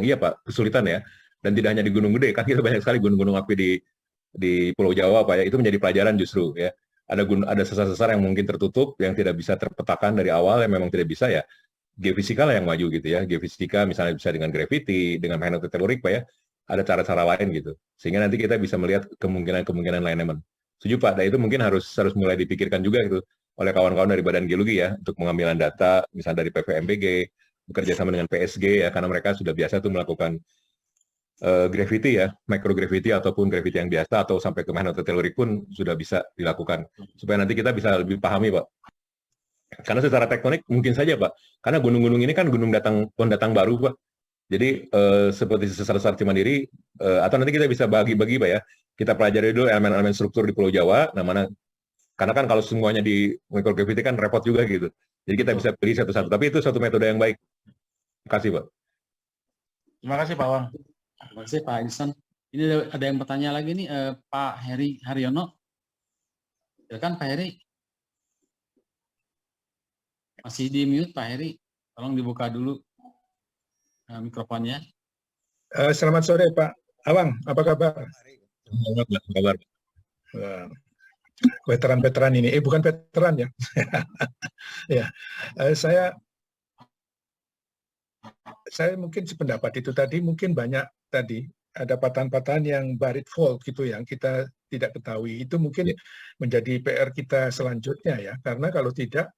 iya Pak, kesulitan ya. Dan tidak hanya di Gunung Gede, kan kita banyak sekali gunung-gunung api di Pulau Jawa Pak ya. Itu menjadi pelajaran justru ya. Ada sesar-sesar yang mungkin tertutup, yang tidak bisa terpetakan dari awal, yang memang tidak bisa ya. Geofisika lah yang maju gitu ya. Geofisika misalnya bisa dengan gravity, dengan magnetotelurik Pak ya. Ada cara-cara lain gitu. Sehingga nanti kita bisa melihat kemungkinan lineament. Setuju Pak, dan itu mungkin harus mulai dipikirkan juga gitu oleh kawan-kawan dari Badan Geologi ya, untuk pengambilan data misalnya dari PVMBG, bekerja sama dengan PSG ya, karena mereka sudah biasa tuh melakukan gravity ya, microgravity ataupun gravity yang biasa atau sampai ke magnetotelurik pun sudah bisa dilakukan. Supaya nanti kita bisa lebih pahami, Pak. Karena secara tektonik mungkin saja, Pak. Karena gunung-gunung ini kan pendatang baru, Pak. Jadi seperti sesar-sesar Cimandiri, atau nanti kita bisa bagi-bagi, Pak ya. Kita pelajari dulu elemen-elemen struktur di Pulau Jawa, karena kan kalau semuanya di microgravity kan repot juga gitu. Jadi kita bisa pilih satu-satu. Tapi itu suatu metode yang baik. Terima kasih, Pak. Terima kasih Pak Awang. Terima kasih Pak Edison. Ini ada yang bertanya lagi nih, Pak Heri Haryono. Silakan Pak Heri. Masih di mute Pak Heri. Tolong dibuka dulu mikrofonnya. Selamat sore Pak Awang, apa kabar? Selamat, Pak. Kabar. Veteran-veteran ini, bukan veteran ya. Ya, saya mungkin sependapat itu tadi, mungkin banyak tadi ada patahan-patahan yang buried fault gitu yang kita tidak ketahui. Itu mungkin menjadi PR kita selanjutnya ya, karena kalau tidak,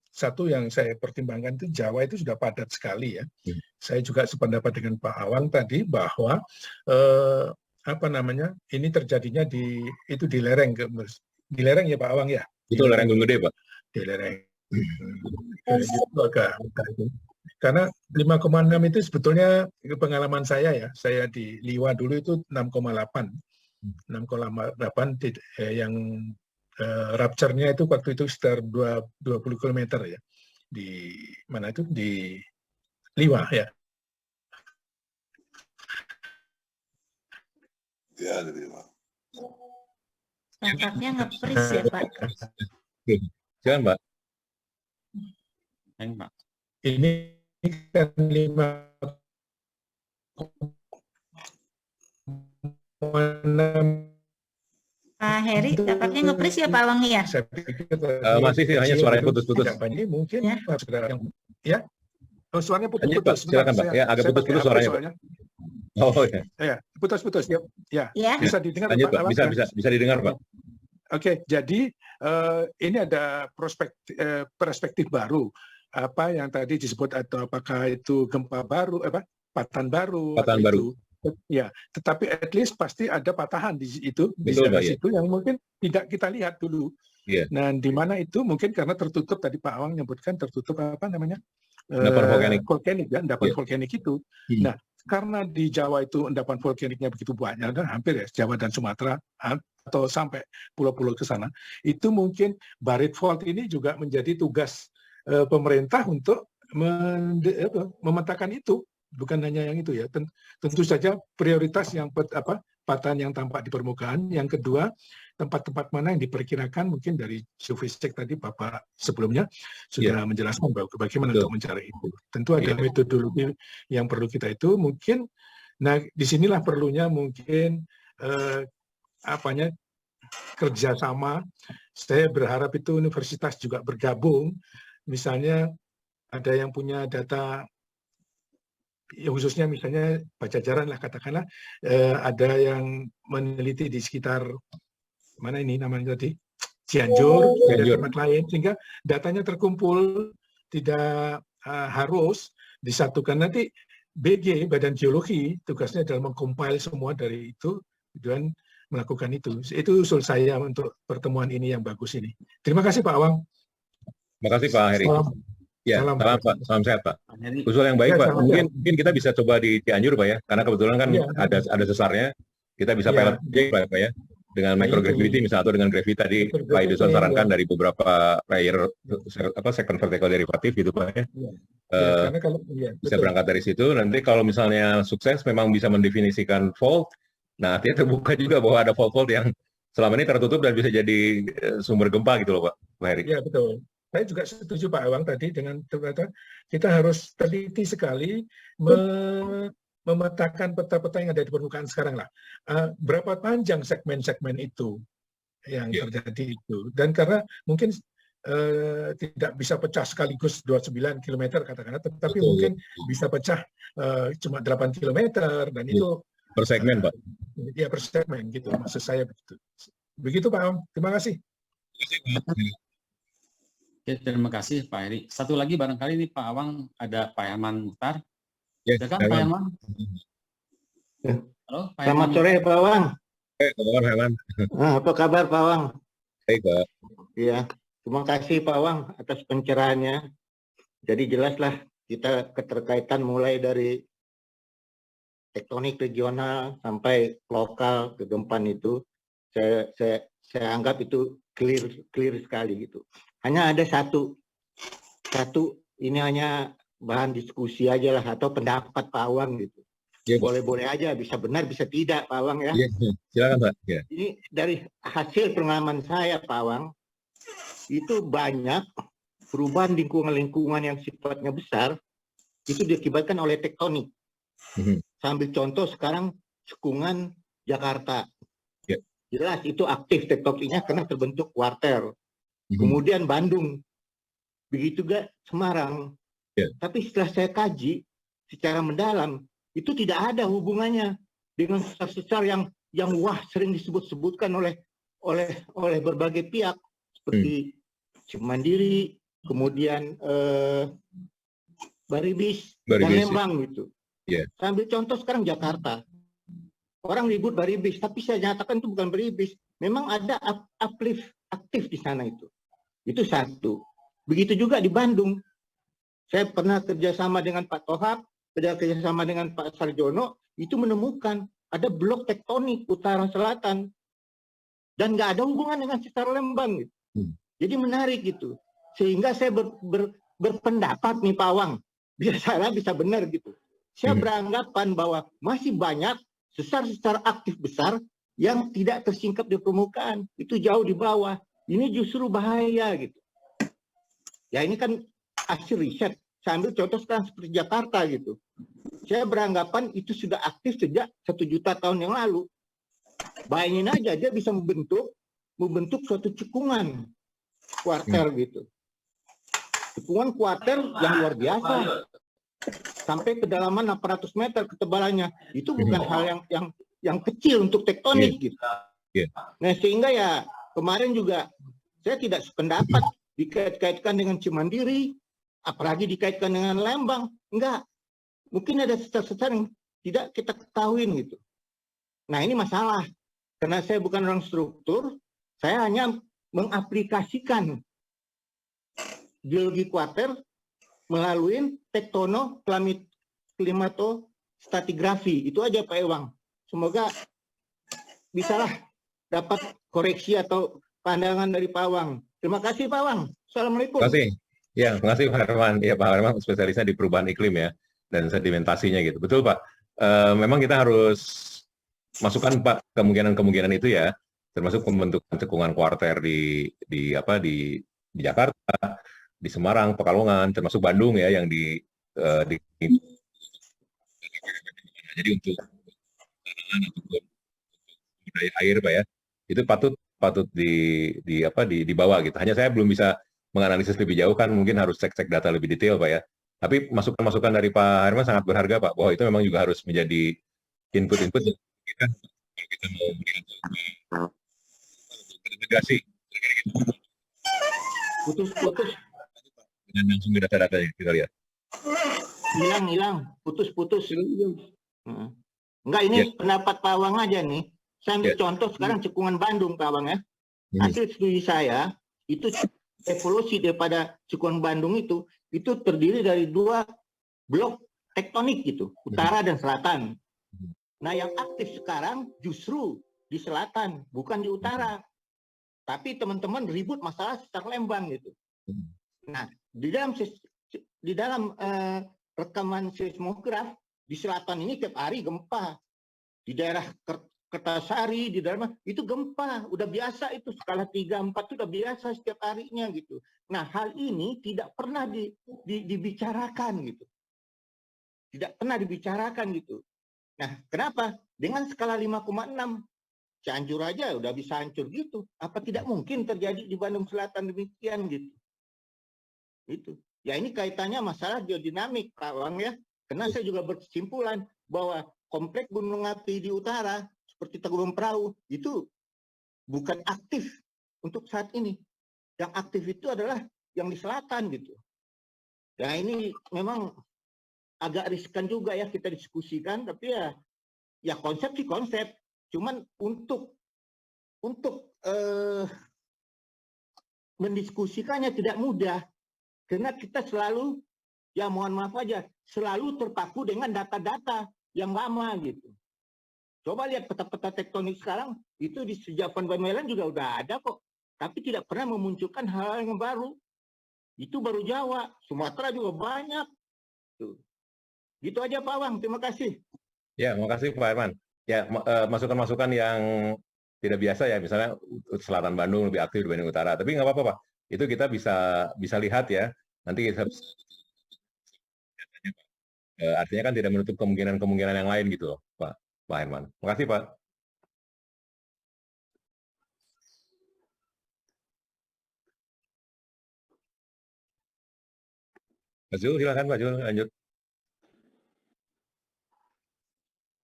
satu yang saya pertimbangkan itu Jawa itu sudah padat sekali ya. Saya juga sependapat dengan Pak Awang tadi bahwa ini terjadinya di lereng ya Pak Awang ya. Itu lereng Gunung Gede, Pak. Di lereng. Itu agak karena 5,6 itu sebetulnya pengalaman saya ya. Saya di Liwa dulu itu 6,8 yang rupture-nya itu waktu itu sekitar 20 km ya. Di mana itu? Di Liwa ya. Ya, di Liwa. Tampaknya nge-freeze ya Pak. Silakan, Pak. Pak. Ini kan 5,6. Pak Heri, tampaknya nge-freeze ya Pak Awang ya? Masih sih, hanya suaranya putus-putus. Mungkin Ya. Ya. Oh, suaranya putus-putus. Silakan Pak. Ya, agak putus-putus suaranya, Pak. Oh ya. Ya, putus-putus ya. Ya. Bisa didengar Lanjut, Pak. Awang? Bisa didengar, Pak. Oke, jadi ini ada perspektif baru. Apa yang tadi disebut atau apakah itu gempa baru, patahan baru, Patahan baru. Ya, tetapi at least pasti ada patahan di situ, di Betul, daerah Pak, ya. situ yang mungkin tidak kita lihat dulu. Iya. Nah, di mana itu mungkin karena tertutup, tadi Pak Awang nyebutkan tertutup apa namanya? Endapan volkanik ya, endapan Iya. volkanik itu. Nah, karena di Jawa itu endapan volkaniknya begitu banyak, dan hampir ya Jawa dan Sumatera atau sampai pulau-pulau ke sana, itu mungkin buried fault ini juga menjadi tugas pemerintah untuk memetakan itu. Bukan hanya yang itu ya, tentu saja prioritas yang patahan yang tampak di permukaan. Yang kedua, tempat-tempat mana yang diperkirakan, mungkin dari geofisik tadi Bapak sebelumnya sudah menjelaskan bahwa bagaimana untuk mencari itu. Tentu ada metodologi yang perlu kita itu mungkin. Nah, disinilah perlunya mungkin kerjasama. Saya berharap itu universitas juga bergabung. Misalnya ada yang punya data, ya khususnya misalnya Pajajaran lah katakanlah, ada yang meneliti di sekitar mana ini namanya tadi, Cianjur, ada tempat lain, sehingga datanya terkumpul, tidak harus disatukan. Nanti BG, Badan Geologi, tugasnya adalah mengcompile semua dari itu dan melakukan itu. Itu usul saya untuk pertemuan ini yang bagus ini. Terima kasih Pak Awang. Terima kasih Pak Heri. Ya, salam Pak. Salam sehat Pak. Usul yang baik Pak. Mungkin kita bisa coba di Cianjur Pak ya, karena kebetulan kan ada sesarnya. Kita bisa pilot Pak ya, dengan microgravity misalnya atau dengan gravity tadi Pak Edison sarankan dari beberapa layer second vertical derivative gitu Pak ya. Bisa berangkat dari situ. Nanti kalau misalnya sukses memang bisa mendefinisikan fault. Nah, artinya terbuka juga bahwa ada fault-fault yang selama ini tertutup dan bisa jadi sumber gempa gitu loh Pak Heri. Iya betul. Saya juga setuju Pak Awang tadi dengan kita harus teliti sekali memetakan peta-peta yang ada di permukaan sekarang lah. Berapa panjang segmen-segmen itu yang terjadi itu. Dan karena mungkin tidak bisa pecah sekaligus 29 km katakanlah, tetapi mungkin bisa pecah cuma 8 km dan itu per segmen Pak. Ya per segmen gitu, maksud saya begitu. Begitu Pak Awang, terima kasih. Oke, terima kasih Pak Heri. Satu lagi barangkali ini Pak Awang ada Pak Herman Muhtar. Ya, silakan Pak Herman. Halo, Pak Selamat Herman. sore Pak Wang. Kawan Herman. Apa kabar Pak Wang? Baik, Pak. Iya, terima kasih Pak Wang atas pencerahannya. Jadi jelaslah kita keterkaitan mulai dari tektonik regional sampai lokal kegempaan itu. Saya anggap itu clear sekali gitu. Hanya ada satu ini hanya bahan diskusi aja lah atau pendapat Pak Wang gitu. Iya, Pak. Boleh-boleh aja, bisa benar bisa tidak Pak Wang ya. Iya, silakan Pak. Ya. Ini dari hasil pengalaman saya Pak Wang, itu banyak perubahan lingkungan-lingkungan yang sifatnya besar, itu diakibatkan oleh tektonik. Sambil contoh sekarang cekungan Jakarta. Ya. Jelas itu aktif tektoniknya karena terbentuk kuarter. Kemudian Bandung. Begitu juga Semarang. Ya. Tapi setelah saya kaji secara mendalam, itu tidak ada hubungannya dengan sesar yang wah sering disebut-sebutkan oleh berbagai pihak seperti Cimandiri, kemudian Baribis dan Lembang gitu. Yeah. Sambil contoh sekarang Jakarta. Orang ribut Baribis, tapi saya nyatakan itu bukan Baribis. Memang ada uplift aktif di sana itu. Itu satu. Begitu juga di Bandung. Saya pernah kerjasama dengan Pak Tohab, kerjasama dengan Pak Sarjono, itu menemukan ada blok tektonik utara-selatan. Dan nggak ada hubungan dengan sesar Lembang. Gitu. Jadi menarik gitu. Sehingga saya berpendapat nih Pak Wang, bisa salah bisa benar gitu. Saya beranggapan bahwa masih banyak sesar-sesar aktif besar yang tidak tersingkap di permukaan. Itu jauh di bawah. Ini justru bahaya gitu. Ya ini kan hasil riset. Saya ambil contoh sekarang seperti Jakarta gitu. Saya beranggapan itu sudah aktif sejak 1 juta tahun yang lalu. Bayangin aja dia bisa membentuk suatu cekungan kuarter gitu. Cekungan kuarter yang luar biasa. Sampai kedalaman 600 meter ketebalannya. Itu bukan hal yang kecil untuk tektonik gitu. Nah sehingga ya kemarin juga saya tidak sependapat dikait-kaitkan dengan Cimandiri, apalagi dikaitkan dengan Lembang. Enggak. Mungkin ada sesar-sesar yang tidak kita ketahui gitu. Nah ini masalah. Karena saya bukan orang struktur, saya hanya mengaplikasikan geologi kuarter melalui klimato-stratigrafi. Itu aja Pak Ewang. Semoga bisalah dapat koreksi atau pandangan dari Pak Wang. Terima kasih Pak Wang. Assalamualaikum. Terima kasih. Ya, terima kasih Pak Herman. Ya, Pak Herman spesialisnya di perubahan iklim ya dan sedimentasinya gitu. Betul Pak. Memang kita harus masukkan Pak kemungkinan-kemungkinan itu ya, termasuk pembentukan cekungan kuarter di Jakarta, di Semarang, Pekalongan, termasuk Bandung ya yang jadi untuk ataupun daya air Pak ya. Itu patut dibawa gitu. Hanya saya belum bisa menganalisis lebih jauh kan, mungkin harus cek data lebih detail Pak ya. Tapi masukan-masukan dari Pak Herman sangat berharga Pak, bahwa itu memang juga harus menjadi input-input kita kalau kita mau melihat integrasi. Putus-putus. Dengan langsung di data-datanya kita lihat. Hilang, putus-putus. Enggak, ini pendapat Pak Wang aja nih. Saya ambil contoh sekarang cekungan Bandung Pak Wang ya. Hasil studi saya, itu evolusi daripada cekungan Bandung itu terdiri dari 2 blok tektonik gitu, utara dan selatan. Nah yang aktif sekarang justru di selatan, bukan di utara. Tapi teman-teman ribut masalah sesar Lembang gitu. Nah di dalam rekaman seismograf di selatan ini tiap hari gempa. Di daerah Kertasari, di daerah itu gempa, udah biasa itu skala 3-4 itu udah biasa setiap harinya gitu. Nah hal ini tidak pernah dibicarakan gitu. Tidak pernah dibicarakan gitu. Nah kenapa? Dengan skala 5,6 Cianjur aja udah bisa hancur gitu. Apa tidak mungkin terjadi di Bandung Selatan demikian gitu. Itu. Ya ini kaitannya masalah geodinamik Pak Wang ya. Karena saya juga berkesimpulan bahwa kompleks gunung api di utara seperti Tangkuban Perahu itu bukan aktif untuk saat ini. Yang aktif itu adalah yang di selatan gitu. Ya ini memang agak riskan juga ya kita diskusikan, tapi ya Ya konsep sih konsep, cuman untuk mendiskusikannya tidak mudah karena kita selalu, ya mohon maaf aja, selalu terpaku dengan data-data yang lama gitu. Coba lihat peta-peta tektonik sekarang, itu di sejak Van Mellen juga udah ada kok, tapi tidak pernah memunculkan hal yang baru. Itu baru Jawa, Sumatera juga banyak. Tuh. Gitu aja Pak Awang, terima kasih. Ya, makasih Pak Herman. Ya, masukan-masukan yang tidak biasa ya, misalnya Selatan Bandung lebih aktif dibanding Utara. Tapi nggak apa-apa Pak, itu kita bisa lihat ya. Nanti kita artinya kan tidak menutup kemungkinan-kemungkinan yang lain gitu loh, Pak Herman. Makasih Pak. Pak Zul, silakan Pak Zul, lanjut.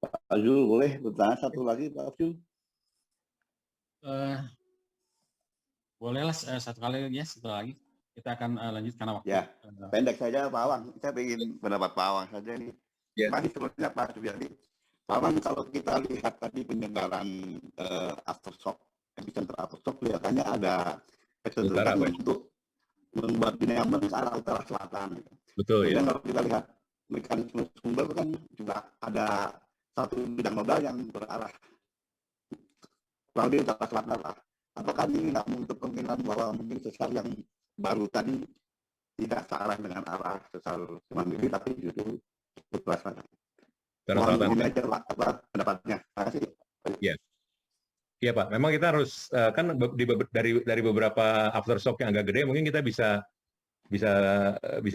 Pak Zul, boleh bertanya satu lagi Pak Zul? Bolehlah satu kali lagi ya, satu lagi. Kita akan lanjut karena waktu. Ya, pendek saja Pak Awang. Saya ingin pendapat Pak Awang saja nih. Ya. Masih sebetulnya Pak Subyadi. Pak Awang, kalau kita lihat tadi pendengaran aftershock, epicenter aftershock, kelihatannya ada kecenderungan untuk membuat dinamis ke arah utara selatan. Betul ya. Kalau kita lihat mekanisme sumber kan juga ada satu bidang nodal yang berarah kurang lebih utara selatan lah. Apakah ini nggak menutup kemungkinan bahwa mungkin sesar yang baru tadi tidak searah dengan arah sesar Semandiri tapi justru utara selatan? Mohon ini aja apa pendapatnya. Terima kasih. Iya. Iya Pak, memang kita harus kan dari beberapa aftershock yang agak gede mungkin kita bisa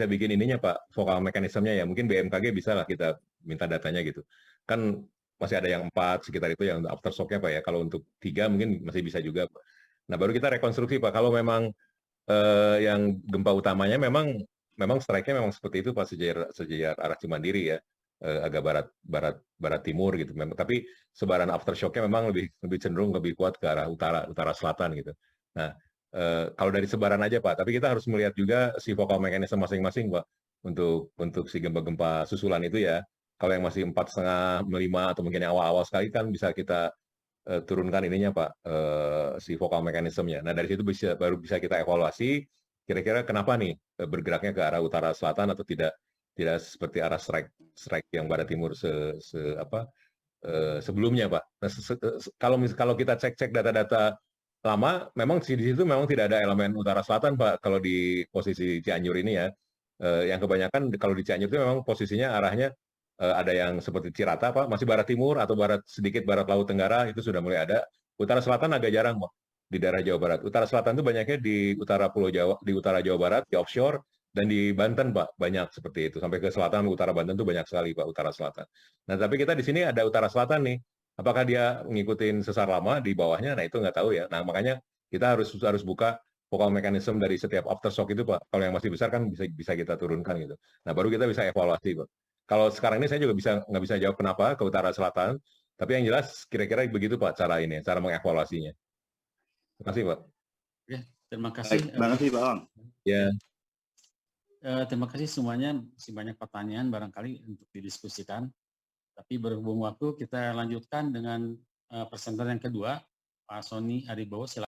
bikin ininya Pak, vokal mekanismenya ya. Mungkin BMKG bisa lah kita minta datanya gitu. Kan masih ada yang 4 sekitar itu yang aftershock-nya Pak ya. Kalau untuk 3 mungkin masih bisa juga Pak. Nah, baru kita rekonstruksi Pak. Kalau memang yang gempa utamanya memang strike-nya memang seperti itu Pak, sejajar arah Cimandiri ya. Agak barat timur gitu. Tapi sebaran aftershock-nya memang lebih cenderung lebih kuat ke arah utara selatan gitu. Nah, kalau dari sebaran aja Pak, tapi kita harus melihat juga si vokal mekanisme masing-masing Pak untuk si gempa-gempa susulan itu ya. Kalau yang masih 4,5, 5 atau mungkin yang awal-awal sekali kan bisa kita turunkan ininya Pak, si vokal mekanismenya. Nah, dari situ baru bisa kita evaluasi kira-kira kenapa nih bergeraknya ke arah utara selatan atau tidak seperti arah strike yang barat timur sebelumnya Pak. Nah, kalau kita cek data-data lama, memang di situ memang tidak ada elemen utara selatan Pak. Kalau di posisi Cianjur ini ya, yang kebanyakan kalau di Cianjur itu memang posisinya arahnya ada yang seperti Cirata Pak, masih barat timur atau sedikit barat laut tenggara itu sudah mulai ada. Utara selatan agak jarang Pak di daerah Jawa Barat. Utara selatan itu banyaknya di utara Pulau Jawa, di utara Jawa Barat, di offshore. Dan di Banten, Pak, banyak seperti itu. Sampai ke selatan, utara Banten itu banyak sekali, Pak, utara selatan. Nah, tapi kita di sini ada utara selatan nih. Apakah dia ngikutin sesar lama di bawahnya? Nah, itu nggak tahu ya. Nah, makanya kita harus buka vokal mekanisme dari setiap aftershock itu, Pak. Kalau yang masih besar kan bisa kita turunkan gitu. Nah, baru kita bisa evaluasi, Pak. Kalau sekarang ini saya juga nggak bisa jawab kenapa ke utara selatan. Tapi yang jelas kira-kira begitu, Pak, cara mengevaluasinya. Terima kasih, Pak. Ya, terima kasih. Terima kasih, Pak Awang. Ya. Terima kasih semuanya, masih banyak pertanyaan barangkali untuk didiskusikan. Tapi berhubung waktu, kita lanjutkan dengan presenter yang kedua, Pak Sony Aribowo. Silakan.